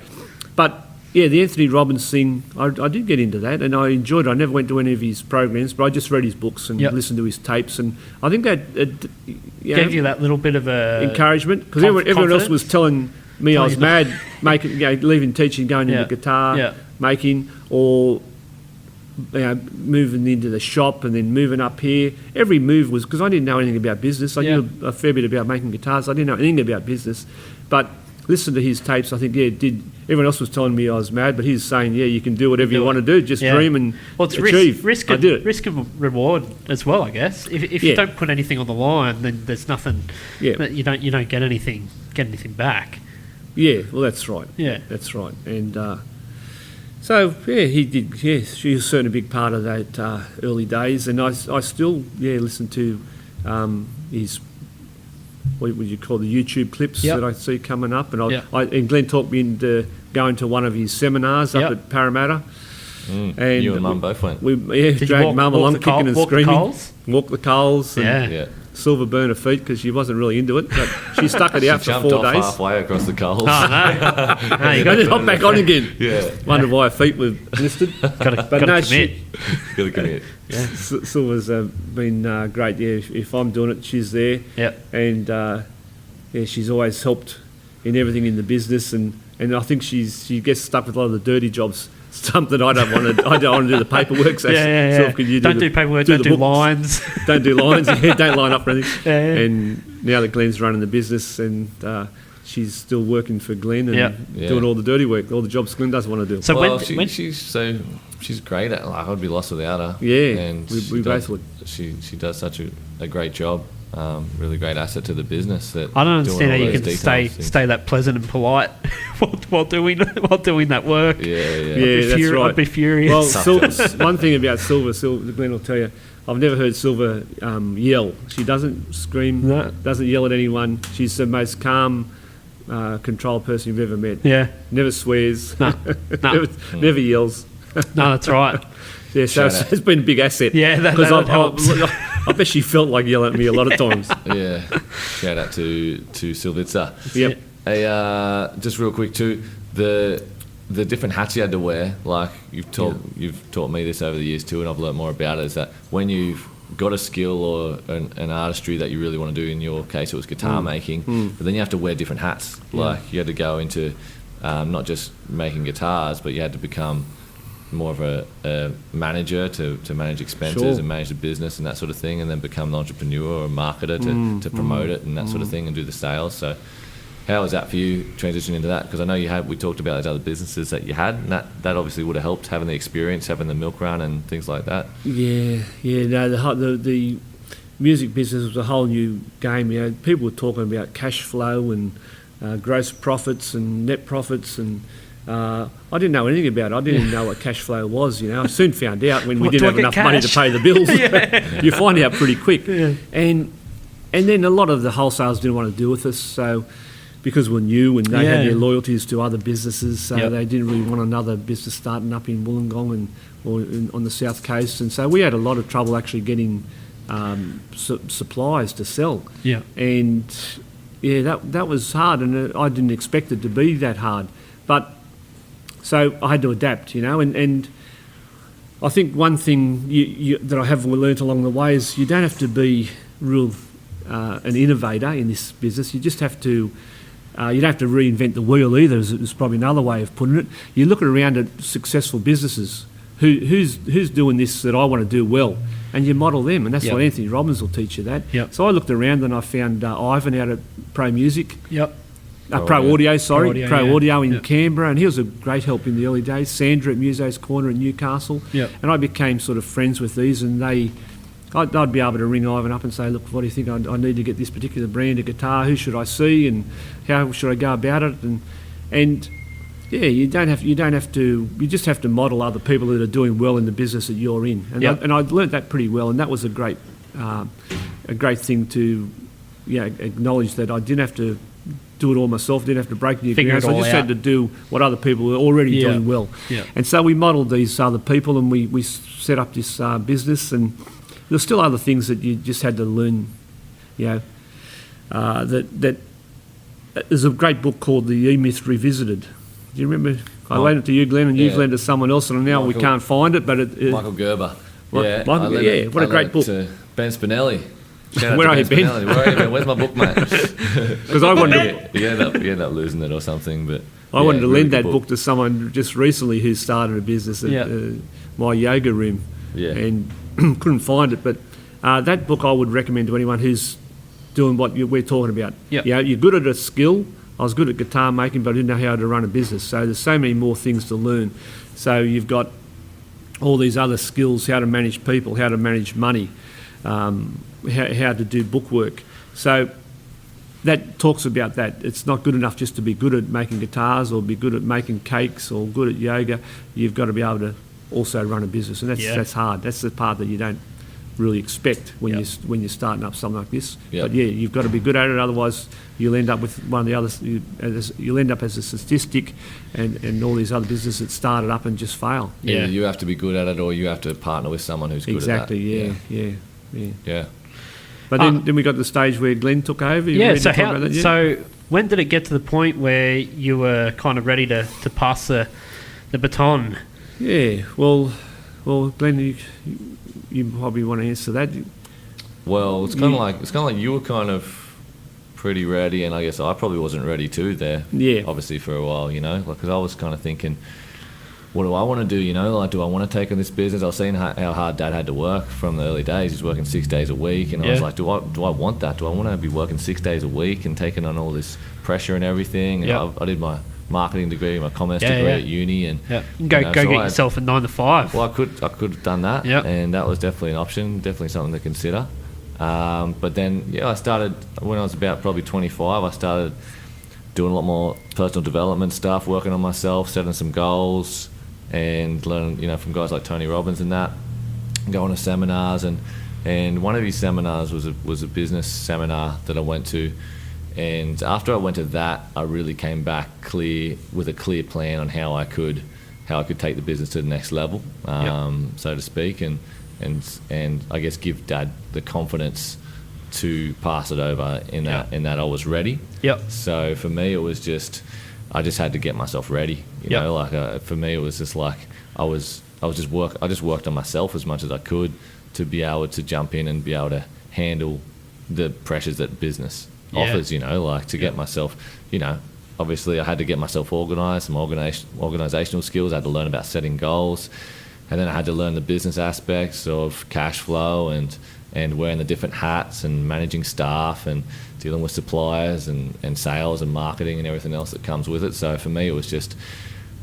But the Anthony Robbins thing, I did get into that, and I enjoyed it. I never went to any of his programs, but I just read his books and listened to his tapes, and I think that gave you that little bit of encouragement, because everyone else was telling me I was mad, leaving teaching, going into guitar making, or moving into the shop and then moving up here. Every move was, because I didn't know anything about business. I knew a fair bit about making guitars. I didn't know anything about business, but listen to his tapes. I think everyone else was telling me I was mad, but he's saying you can do whatever you want to do, just dream and achieve. Risk and reward as well, I guess. If you don't put anything on the line, then there's nothing that you don't get anything back. Yeah, well, that's right. Yeah, that's right. And he did. Yes, she was certainly a big part of that early days, and I still listen to his, what would you call, the YouTube clips that I see coming up, and and Glenn talked me into going to one of his seminars up at Parramatta. And you and Mum both went. We dragged Mum along, kicking and screaming. Walk the coals. Silver burn her feet because she wasn't really into it, but she stuck it out for 4 days. She jumped off halfway across the coals. Oh, no. You got to hop back on again. Yeah. Wondered why her feet were blistered. Got to commit. Got to commit. Silver's been great. Yeah, if I'm doing it, she's there. Yep. And she's always helped in everything in the business, and I think she gets stuck with a lot of the dirty jobs. Something I don't want to. I don't want to do the paperwork. So don't do paperwork. Don't do lines. Don't do lines. Don't line up for anything. And now that Glenn's running the business, and she's still working for Glenn and doing all the dirty work, all the jobs Glenn doesn't want to do. So she's great at. Like, I'd be lost without her. Yeah, and we both would. She does such a great job. Really great asset to the business. That I don't understand how you can stay that pleasant and polite while doing that work. That's right. I'd be furious. Well, one thing about Silver, Glenn will tell you, I've never heard Silver yell. She doesn't scream, doesn't yell at anyone. She's the most calm, controlled person you've ever met. Yeah. Never swears. No. Never yells. No, that's right. Yeah, so Shout out. it's been a big asset. Yeah, that helps. I bet she felt like yelling at me a lot of times. Yeah, shout out to Silvitza. Yep. Hey, just real quick too, the different hats you had to wear. Like you've taught me this over the years too, and I've learned more about it. Is that when you've got a skill or an artistry that you really want to do, in your case it was guitar making, but then you have to wear different hats. Like you had to go into not just making guitars, but you had to become more of a manager to manage expenses and manage the business and that sort of thing, and then become an entrepreneur or a marketer to promote it and that sort of thing and do the sales. So how was that for you, transitioning into that? Because I know we talked about those other businesses that you had, and that obviously would have helped, having the experience, having the milk run and things like that. No, the music business was a whole new game. You know, people were talking about cash flow and gross profits and net profits, and I didn't know anything about it. I didn't even know what cash flow was. You know, I soon found out when we didn't have enough money to pay the bills. You find out pretty quick, and then a lot of the wholesalers didn't want to deal with us, so. Because we're new and they had their loyalties to other businesses, so they didn't really want another business starting up in Wollongong on the south coast, and so we had a lot of trouble actually getting supplies to sell. Yeah, and that was hard, and I didn't expect it to be that hard, but so I had to adapt, you know, and I think one thing that I have learnt along the way is you don't have to be real an innovator in this business. You just have to. You don't have to reinvent the wheel either, is probably another way of putting it. You look around at successful businesses, who's doing this that I want to do well, and you model them, and that's what Anthony Robbins will teach you that. So I looked around and I found Ivan out at Pro Music. Pro Audio in Canberra, and he was a great help in the early days. Sandra at Muso's Corner in Newcastle. And I became sort of friends with these, and I'd be able to ring Ivan up and say, look, what do you think? I need to get this particular brand of guitar. Who should I see, and how should I go about it? And you don't have to. You just have to model other people that are doing well in the business that you're in. And I learnt that pretty well, and that was a great thing to acknowledge that I didn't have to do it all myself. Didn't have to break new ground. So I just had to do what other people were already doing well. And so we modelled these other people, and we set up this business. And there's still other things that you just had to learn, that there's a great book called The E-Myth Revisited. Do you remember? I lent it to you, Glenn, and you've lent it to someone else, and now we can't find it. But Michael Gerber. What a great book. Ben Spinelli. Where are you, Ben? Where are you, Ben? Where's my book, mate? Because I wanted you end up losing it or something. But I wanted to lend that book to someone just recently who started a business at my yoga room, and couldn't find it. But that book I would recommend to anyone who's doing what we're talking about. You're good at a skill. I was good at guitar making, but I didn't know how to run a business. So there's so many more things to learn. So you've got all these other skills: how to manage people, how to manage money, how to do bookwork. So that talks about that. It's not good enough just to be good at making guitars or be good at making cakes or good at yoga. You've got to be able to also run a business, and that's hard. That's the part that you don't really expect when you're starting up something like this. But you've got to be good at it. Otherwise, you'll end up with one of the others. You'll end up as a statistic, and all these other businesses that started up and just fail. Either you have to be good at it, or you have to partner with someone who's good at that. Yeah. But then we got to the stage where Glenn took over. So when did it get to the point where you were kind of ready to pass the baton? Yeah. Well, Glenn, you probably want to answer that. Well, it's kind of like you were kind of pretty ready, and I guess I probably wasn't ready too there. Yeah. Obviously for a while, because I was kind of thinking, what do I want to do? Do I want to take on this business? I was seeing how hard Dad had to work from the early days. He's working 6 days a week, and I was like, do I want that? Do I want to be working 6 days a week and taking on all this pressure and everything? And I did my marketing degree, my commerce degree at uni, and go get yourself a 9 to 5. Well, I could have done that, and that was definitely an option, definitely something to consider. But then, I started when I was about probably 25. I started doing a lot more personal development stuff, working on myself, setting some goals, and learning, from guys like Tony Robbins and that, going to seminars, and one of these seminars was a business seminar that I went to. And after I went to that, I really came back with a clear plan on how I could I could take the business to the next level, so to speak, and I guess give Dad the confidence to pass it over in that I was ready. Yep. So for me, it was just I just had to get myself ready. You know, like for me, it was just like I just worked on myself as much as I could to be able to jump in and be able to handle the pressures that business offers. You know, like to get myself, you know. Obviously, I had to get myself organised, some organisational skills. I had to learn about setting goals, and then I had to learn the business aspects of cash flow and wearing the different hats and managing staff and dealing with suppliers and sales and marketing and everything else that comes with it. So for me, it was just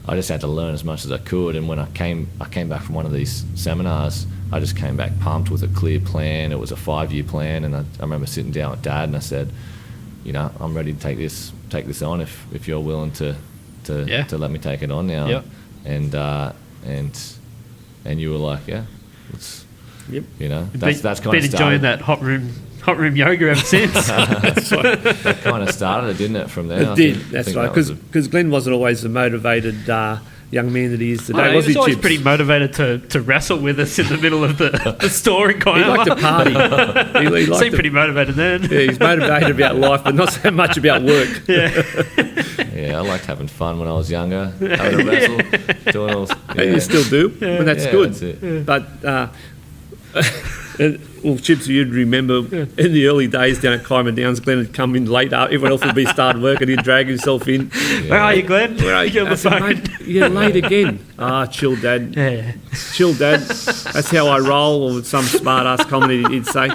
I just had to learn as much as I could. And when I came back from one of these seminars, I just came back pumped with a clear plan. It was a 5-year plan, and I remember sitting down with Dad and I said, you know, I'm ready to take this on if you're willing to let me take it on now. Yep. And you were like, yeah, it's, Yep. you know, that's kind of been enjoying that hot room yoga ever since. That's right. that kind of started it, didn't it? From there, It did. That's right. Because Glenn wasn't always the motivated young man that he is today. He was always Chips? pretty motivated to wrestle with us in the middle of the store in He Kiama. liked to party. he liked Seemed to, pretty motivated then. yeah, he's motivated about life, but not so much about work. Yeah, I liked having fun when I was younger, having a wrestle, doing all. Yeah. And you still do, and that's good. That's it. But well, Chips, you'd remember in the early days down at Kiama Downs, Glenn had come in late. Everyone else would be started work, and he'd drag himself in. Where are you, Glenn? Where are you? You're on the I said, phone. "Mate, you're late again." Chill, Dad. Yeah. Chill, Dad. That's how I roll, or some smart-ass comment he'd say.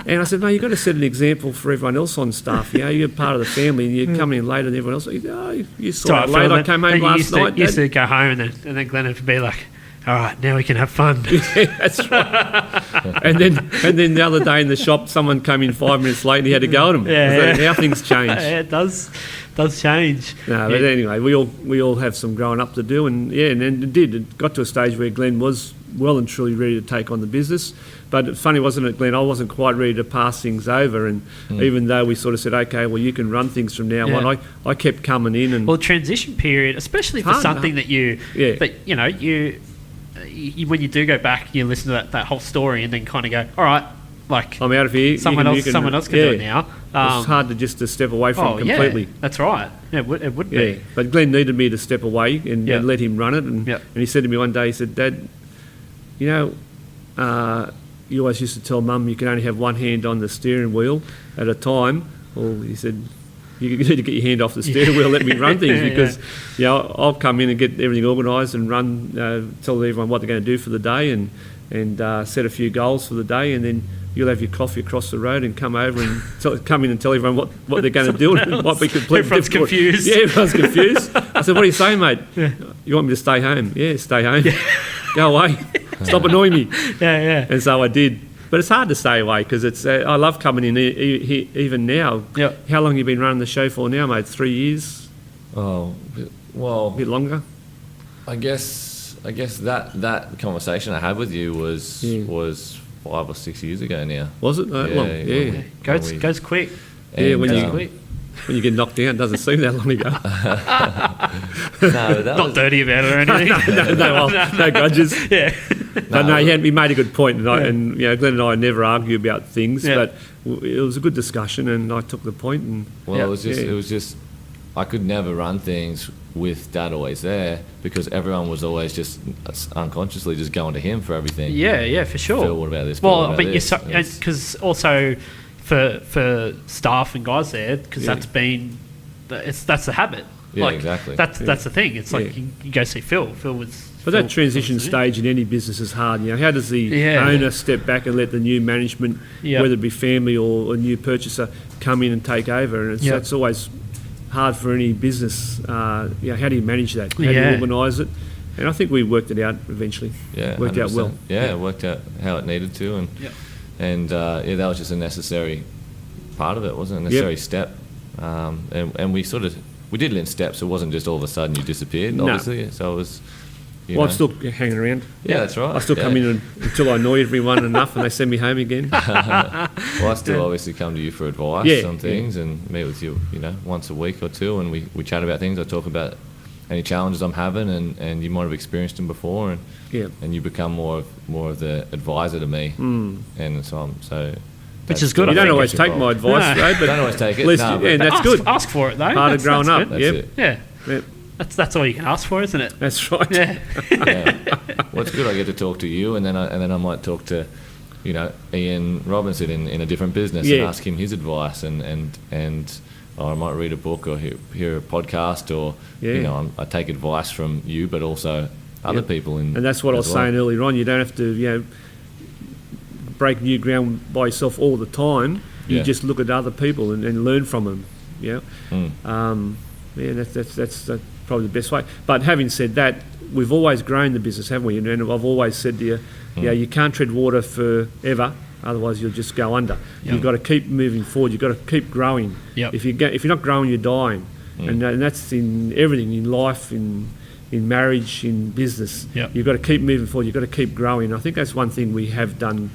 And I said, no, you've got to set an example for everyone else on staff. You know, you're part of the family, and you're coming in later than everyone else. You saw it late. I came home last night. Used to go home, and then Glenn would be like, all right, now we can have fun. Yeah, that's right. and then the other day in the shop, someone came in 5 minutes late and he had to go at them. Yeah. How things change. Yeah, it does change. No, but anyway, we all have some growing up to do, and then it did. It got to a stage where Glenn was well and truly ready to take on the business. But funny, wasn't it, Glenn? I wasn't quite ready to pass things over, and even though we sort of said, okay, well, you can run things from now on, I kept coming in. And well, transition period, especially for something that you know, you when you do go back, you listen to that whole story and then kind of go, all right, like I'm out of here. Someone else can do it now. It's hard to step away from completely. Yeah, that's right. Yeah, it would be. Yeah, but Glenn needed me to step away and let him run it. And he said to me one day, he said, Dad, you know, you always used to tell Mum you can only have one hand on the steering wheel at a time. Well, he said, you need to get your hand off the steering wheel, let me run things, because you know, I'll come in and get everything organised and run, tell everyone what they're going to do for the day and set a few goals for the day, and then you'll have your coffee across the road and come over and come in and tell everyone what they're going to do, and it might be completely Everyone's difficult. confused. Yeah, everyone's confused. I said, what are you saying, mate? Yeah. You want me to stay home? Yeah, stay home. Yeah. Go away. Stop annoying me. Yeah. And so I did. But it's hard to stay away because it's. I love coming in even now. Yeah. How long have you been running the show for now, mate? 3 years? Oh, well, A bit longer? I guess that conversation I had with you was 5 or 6 years ago now. Was it that long? Yeah. Goes quick. Yeah, Quick. when you get knocked down, it doesn't seem that long ago. No, that Not dirty about it or anything. no grudges. Yeah. But no, he made a good point, and you know, Glenn and I never argue about things, but it was a good discussion, and I took the point. And it was just I could never run things with Dad always there because everyone was always just unconsciously just going to him for everything. Yeah, for sure. Phil, what about this? Well, but because also for staff and guys there, because that's the habit. Yeah, exactly. That's the thing. It's like you go see Phil. Phil was. But that transition stage in any business is hard. You know, how does the owner step back and let the new management, whether it be family or a new purchaser, come in and take over? And that's always hard for any business. How do you manage that? How do you organise it? And I think we worked it out eventually. Yeah, worked 100%. Out well. Yeah, it worked out how it needed to, and that was just a necessary part of it, wasn't it? A necessary step. And we did it in steps. It wasn't just all of a sudden you disappeared. Obviously, so it was. I'm still hanging around. Yeah, that's right. I still come in until I annoy everyone enough and they send me home again. Well, I still obviously come to you for advice on things and meet with you, once a week or two, and we chat about things. I talk about any challenges I'm having, and you might have experienced them before, and Yeah. and you become more of the advisor to me, and so. Which is good. You I don't think always take my advice, No. though, but Don't always take it. at least, No, yeah, but that's good. Ask for it though. Part of growing up. Good. Yep. That's it. Yeah, Yep. that's all you can ask for, isn't it? That's right. Yeah. Yeah. Well, it's good. I get to talk to you, and then I might talk to, Ian Robinson in a different business and Yeah. ask him his advice, and or I might read a book or hear a podcast, or Yeah. I take advice from you, but also other Yep. people. And that's what I was saying earlier on. You don't have to, break new ground by yourself all the time. You Yeah. just look at other people and learn from them. Yeah. Mm. That's probably the best way. But having said that, we've always grown the business, haven't we? And I've always said to you, you can't tread water forever, otherwise you'll just go under. Yep. You've got to keep moving forward. You've got to keep growing. Yep. If you're not growing, you're dying. And that's in everything, in life, in marriage, in business. Yep. You've got to keep moving forward. You've got to keep growing. I think that's one thing we have done,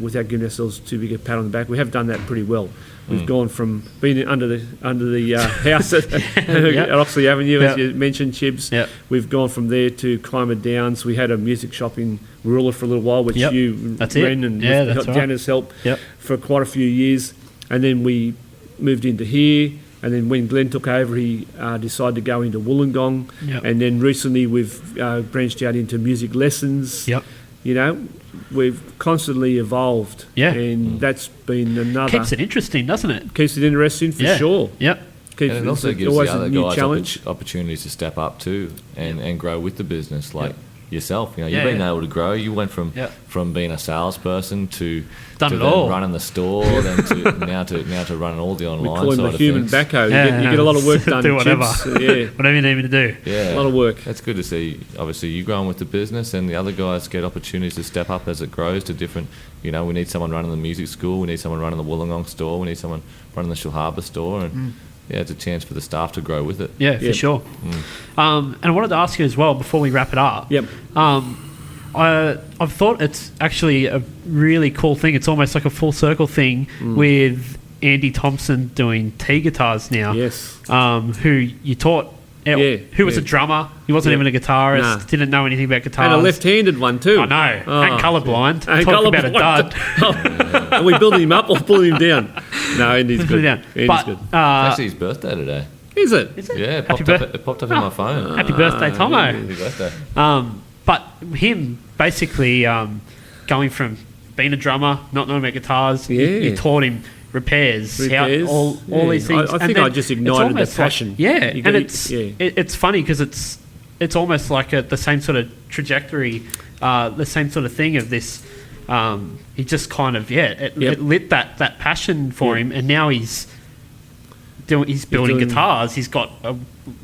without giving ourselves too big a pat on the back. We have done that pretty well. We've gone from being under the house at Oxley Avenue, as you mentioned, Chibs. Yep. We've gone from there to Kiama Downs. We had a music shop in Warilla for a little while, which Yep. you That's it. ran and Yeah, got that's right. Jana's help Yep. for quite a few years. And then we moved into here. And then when Glenn took over, he decided to go into Wollongong. Yep. And then recently we've branched out into music lessons. Yep. We've constantly evolved. Yeah. And that's been another... Keeps it interesting, doesn't it? Keeps it interesting, for Yeah. sure. Yep. Keeps And it also gives always the a other new guys challenge. opportunities to step up too, and grow with the business, like yourself. You've Yeah, been yeah. able to grow. You went from Yeah. from being a salesperson to Done it then all. running the store, then to now to running all the We online call him side the of human things. backhoe. Yeah, You get a lot of work done. Do whatever. Chips. Yeah, Whatever you need me to do. Yeah, a lot of work. That's good to see. Obviously, you growing with the business, and the other guys get opportunities to step up as it grows to different. We need someone running the music school. We need someone running the Wollongong store. We need someone running the Shell Harbour store, and it's a chance for the staff to grow with it. Yeah, for Yeah. sure. And I wanted to ask you as well before we wrap it up. Yep. I've thought it's actually a really cool thing. It's almost like a full circle thing with Andy Thompson doing T guitars now. Yes. Who you taught. Yeah, Who was yeah. a drummer. He wasn't Yeah. even a guitarist. Nah. Didn't know anything about guitars. And a left-handed one too. I know. Oh, and colourblind. And Talk about a colourblind. dud. Are we building him up or pulling him down? No, Andy's good. Down. Andy's But, good. It's actually his birthday today. Is it? Is it? Yeah, it Happy popped up in my phone. Happy birthday, Tomo. Happy birthday. But him basically going from being a drummer, not knowing about guitars, you taught him repairs, Repairs, all yeah. these things. I And think then I just it's ignited the almost passion. Like, yeah, You and gotta- it's funny because it's almost like the same sort of trajectory, the same sort of thing of this. He just kind of it lit that passion for him, and now he's building doing- guitars. He's got a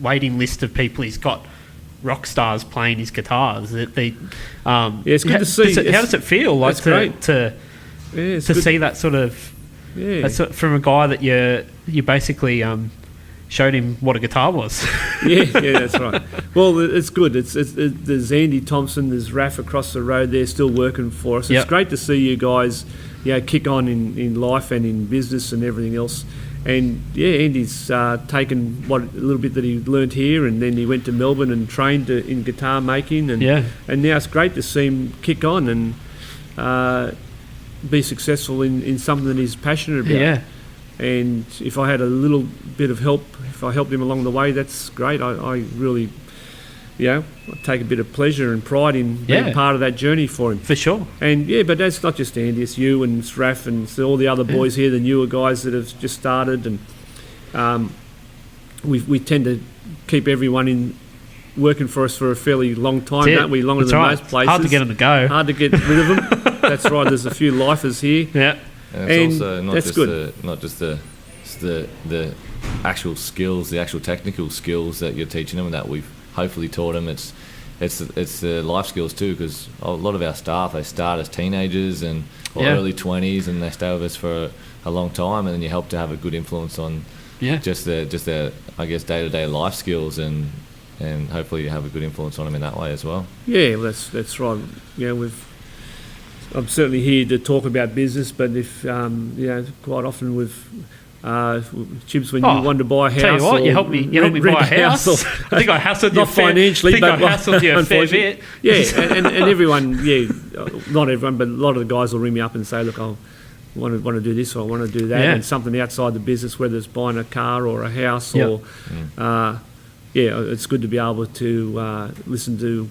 waiting list of people. He's got rock stars playing his guitars. It's good to see. How does it feel like That's great. to Yeah, it's to good. see that sort of from a guy that you basically showed him what a guitar was? yeah, that's right. Well, it's good. There's Andy Thompson, there's Raph across the road there still working for us. It's Yep. great to see you guys, kick on in life and in business and everything else. And Andy's taken a little bit that he learnt here, and then he went to Melbourne and trained in guitar making, and now it's great to see him kick on and be successful in something that he's passionate about. Yeah. And if I had a little bit of help, if I helped him along the way, that's great. I really, I take a bit of pleasure and pride in being part of that journey for him. For sure. And but that's not just Andy, it's you and it's Raph and it's all the other boys here, the newer guys that have just started. And we tend to keep everyone working for us for a fairly long time, don't we? Longer than most places. Hard to get them to go. Hard to get rid of them. That's right. There's a few lifers here. Yeah. And it's And also not just the actual skills, the actual technical skills that you're teaching them, and that we've hopefully taught them. It's the life skills too, because a lot of our staff, they start as teenagers and early 20s, and they stay with us for a long time, and then you help to have a good influence on just their I guess day-to-day life skills, and hopefully you have a good influence on them in that way as well. Yeah, well, that's right. I'm certainly here to talk about business, but if quite often we've Chibs, when Oh, you wanted to buy a house. Tell you what, or you helped me rent buy a a house. or- I think I hassled you not financially, I think but I hassled you a fair unfortunately. bit. Yeah, and everyone, not everyone, but a lot of the guys will ring me up and say, look, I want to do this or I want to do that, Yeah. and something outside the business, whether it's buying a car or a house Yep. or, it's good to be able to listen to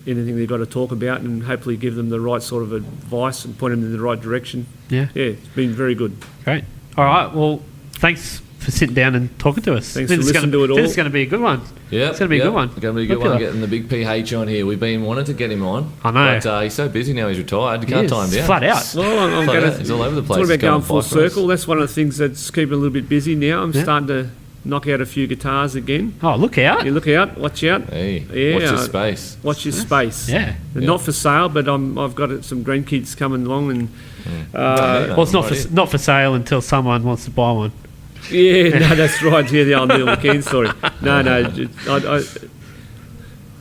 anything they've got to talk about and hopefully give them the right sort of advice and point them in the right direction. Yeah. Yeah, it's been very good. Great. All right. Well, thanks for sitting down and talking to us. Thanks for listening to it all. This is going to be a good one. Yeah, It's going to be a good one. Going to be a good Popular. one. Getting the big PH on here. We've been wanting to get him on. I know. But he's so busy now. He's retired. You He can't is. tie him down. Flat out. Well, I'm Flat going out. He's all over the place. Talking about He's going going full bike race. circle, that's one of the things that's keeping a little bit busy now. I'm Yeah. starting to knock out a few guitars again. Oh, look out. You look out, watch out. Hey, Yeah, watch this space. Watch your space. Yeah. They're Yeah. not for sale, but I've got some grandkids coming along, and Well, it's not for sale until someone wants to buy one. yeah, no, that's right. Yeah, the old Neil McKean story. No,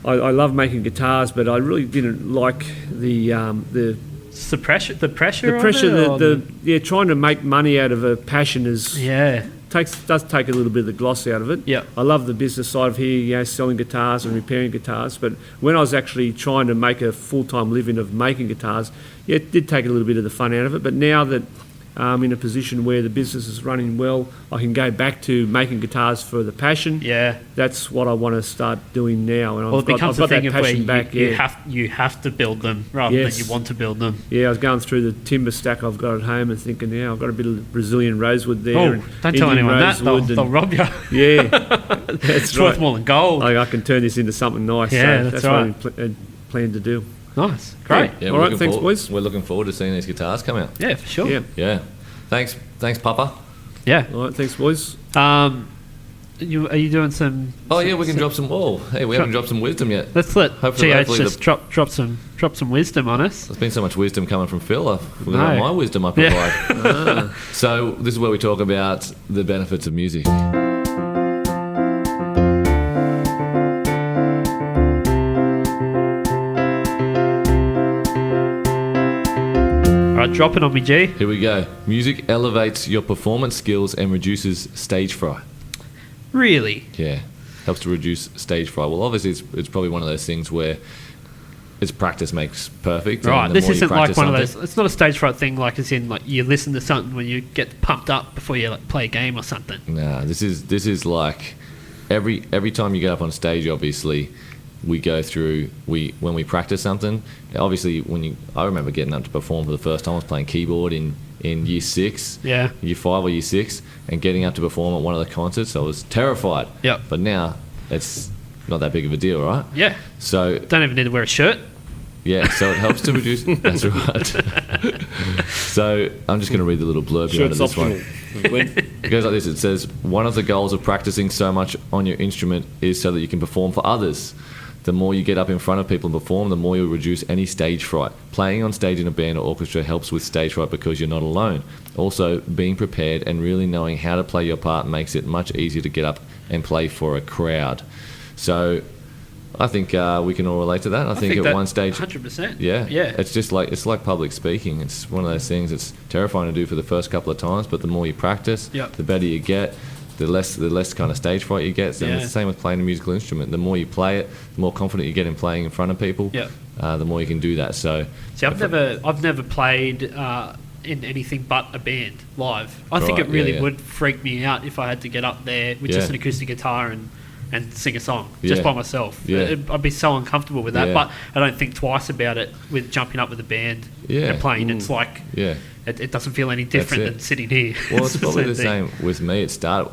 I love making guitars, but I really didn't like the It's the pressure. The pressure. the of pressure. it, or Trying to make money out of a passion is yeah. does take a little bit of the gloss out of it. Yep. I love the business side of here, selling guitars and repairing guitars. But when I was actually trying to make a full-time living of making guitars, it did take a little bit of the fun out of it. But now that I'm in a position where the business is running well, I can go back to making guitars for the passion. Yeah. That's what I want to start doing now. And Well, it becomes a thing that of where passion back. you have to build them rather Yes. than you want to build them. Yeah, I was going through the timber stack I've got at home and thinking, I've got a bit of Brazilian rosewood there. Oh, and don't tell Indian anyone that. rosewood They'll rob you. Yeah, that's It's right. worth more than gold. I can turn this into something nice. Yeah, so that's what right. I plan to do. Nice. Great. Yeah, All we're right, looking thanks, forward- boys. We're looking forward to seeing these guitars come out. Yeah, for sure. Yeah. Yeah. Thanks, Papa. Yeah. All right, thanks, boys. Are you doing some? Oh yeah, we can drop some. Oh, hey, we haven't dropped some wisdom yet. Let's let Hopefully- GH hopefully just drop some wisdom on us. There's been so much wisdom coming from Phil. I've forgotten No. my wisdom I provide. So this is where we talk about the benefits of music. All right, drop it on me, G. Here we go. Music elevates your performance skills and reduces stage fright. Really? Yeah, helps to reduce stage fright. Well, obviously, it's probably one of those things where it's practice makes perfect. and Right. the This more you isn't like practice one of something- those. It's not a stage fright thing. Like as in, like you listen to something when you get pumped up before you play a game or something. Nah, this is like every time you get up on stage. Obviously, we go through when we practice something. Obviously, I remember getting up to perform for the first time. I was playing keyboard in year 6, Yeah. year 5 or year 6, and getting up to perform at one of the concerts. I was terrified. Yep. But now it's not that big of a deal, right? Yeah. So Don't even need to wear a shirt. yeah, so it helps to reduce. That's right. So I'm just going to read the little blurb here under Shirt's this one. optional. It goes like this. It says, one of the goals of practicing so much on your instrument is so that you can perform for others. The more you get up in front of people and perform, the more you'll reduce any stage fright. Playing on stage in a band or orchestra helps with stage fright because you're not alone. Also, being prepared and really knowing how to play your part makes it much easier to get up and play for a crowd. So I think we can all relate to that. I think at that one stage... 100%. Yeah, Yeah. it's like public speaking. It's one of those things. It's terrifying to do for the first couple of times, but the more you practice, Yep. the better you get. The less kind of stage fright you get. And Yeah. it's the same with playing a musical instrument. The more you play it, the more confident you get in playing in front of people. Yep. The more you can do that. So See, I've never played in anything but a band live. I think Right, it really yeah. would freak me out if I had to get up there with just Yeah. an acoustic guitar and sing a song just Yeah. by myself. Yeah. I'd be so uncomfortable with that, Yeah. but I don't think twice about it with jumping up with a band Yeah. and playing. It's like yeah. it doesn't feel any different it. than sitting here. Well, it's probably the thing. same with me. It started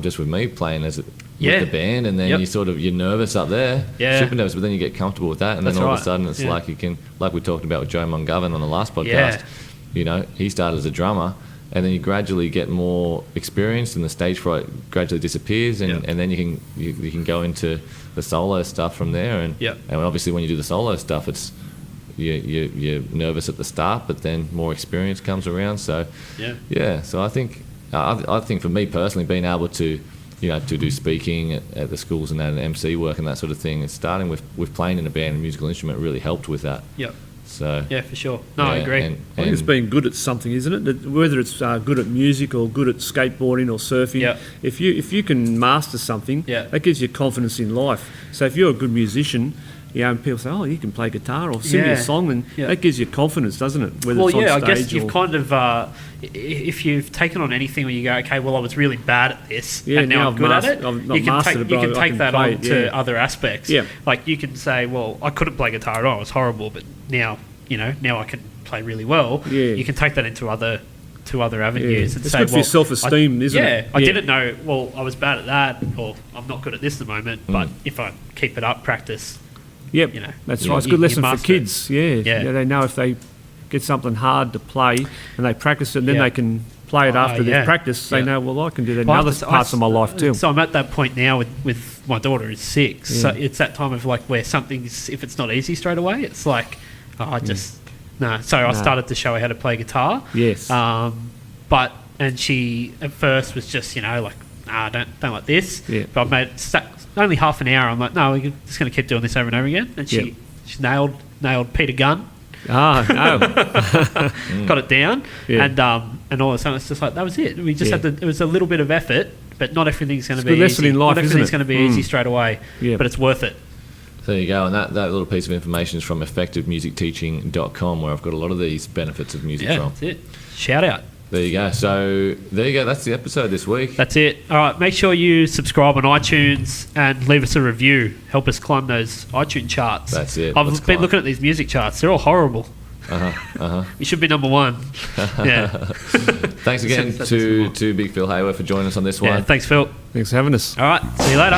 just with me playing with Yeah. the band, and then Yep. you're nervous up there, Yeah. super nervous, but then you get comfortable with that, and That's then all of right. a sudden it's Yeah. like like we talked about with Joe Mungovin on the last podcast. Yeah. You know, he started as a drummer, and then you gradually get more experience, and the stage fright gradually disappears, and, Yep. and then you can go into the solo stuff from there, and Yep. and obviously when you do the solo stuff, it's you're nervous at the start, but then more experience comes around. So Yeah. so I think for me personally, being able to to do speaking at the schools and that, and MC work and that sort of thing, and starting with playing in a band and musical instrument really helped with that. Yep. So Yeah, for sure. No, I agree. And, I think it's being good at something, isn't it? Whether it's good at music or good at skateboarding or surfing. Yeah. If you can master something, Yeah. that gives you confidence in life. So if you're a good musician, and people say, "Oh, you can play guitar or sing me Yeah. a song," and Yeah. that gives you confidence, doesn't it? Whether Well, it's on yeah, I stage guess you've or, kind of, if you've taken on anything where you go, okay, well, I was really bad at this, Yeah, and now now I'm I've good mastered- at it. I've not You can mastered take, it, you but can I take can that play on it, to yeah. other aspects. Yeah. Like you can say, well, I couldn't play guitar at all; I was horrible, but now I can play really well. Yeah. You can take that into other avenues Yeah. and It's say, good for well, your self-esteem, isn't yeah, it? I Yeah. didn't know. Well, I was bad at that, or I'm not good at this at the moment. But if I keep it up, practice. Yep, You know, that's you- right. It's a you- good lesson you for master it. kids. Yeah. Yeah. They know if they get something hard to play and they practice it, then Yeah. they can play it after yeah. they've practiced. They Yeah. know, well, I can do that in Well, other parts of my life too. So I'm at that point now with my daughter who's 6. So Yeah. it's that time of like where something's, if it's not easy straight away, it's like, I just, no. So I started to show her how to play guitar. Yes. And she at first was just, like, nah, don't like this. Yeah. But I've made only half an hour. I'm like, no, we're just going to keep doing this over and over again. And she nailed Peter Gunn. No. Got it down, Yeah. and all of a sudden it's just like that was it. We just had to. It was a little bit of effort, but not everything's going to It's a be good lesson easy. in life, not isn't everything's it? going to be easy straight away, Yeah. but it's worth it. So there you go, and that little piece of information is from effectivemusicteaching.com, where I've got a lot of these benefits of music Yeah, from. that's it. Shout out. There you go. So there you go. That's the episode this week. That's it. All right, make sure you subscribe on iTunes and leave us a review. Help us climb those iTunes charts. That's it. I've Let's been climb. looking at these music charts. They're all horrible. We should be number 1. Yeah. Thanks again That's to Big Phil Haworth for joining us on this one. Yeah. Thanks, Phil. Thanks for having us. All right. See you later.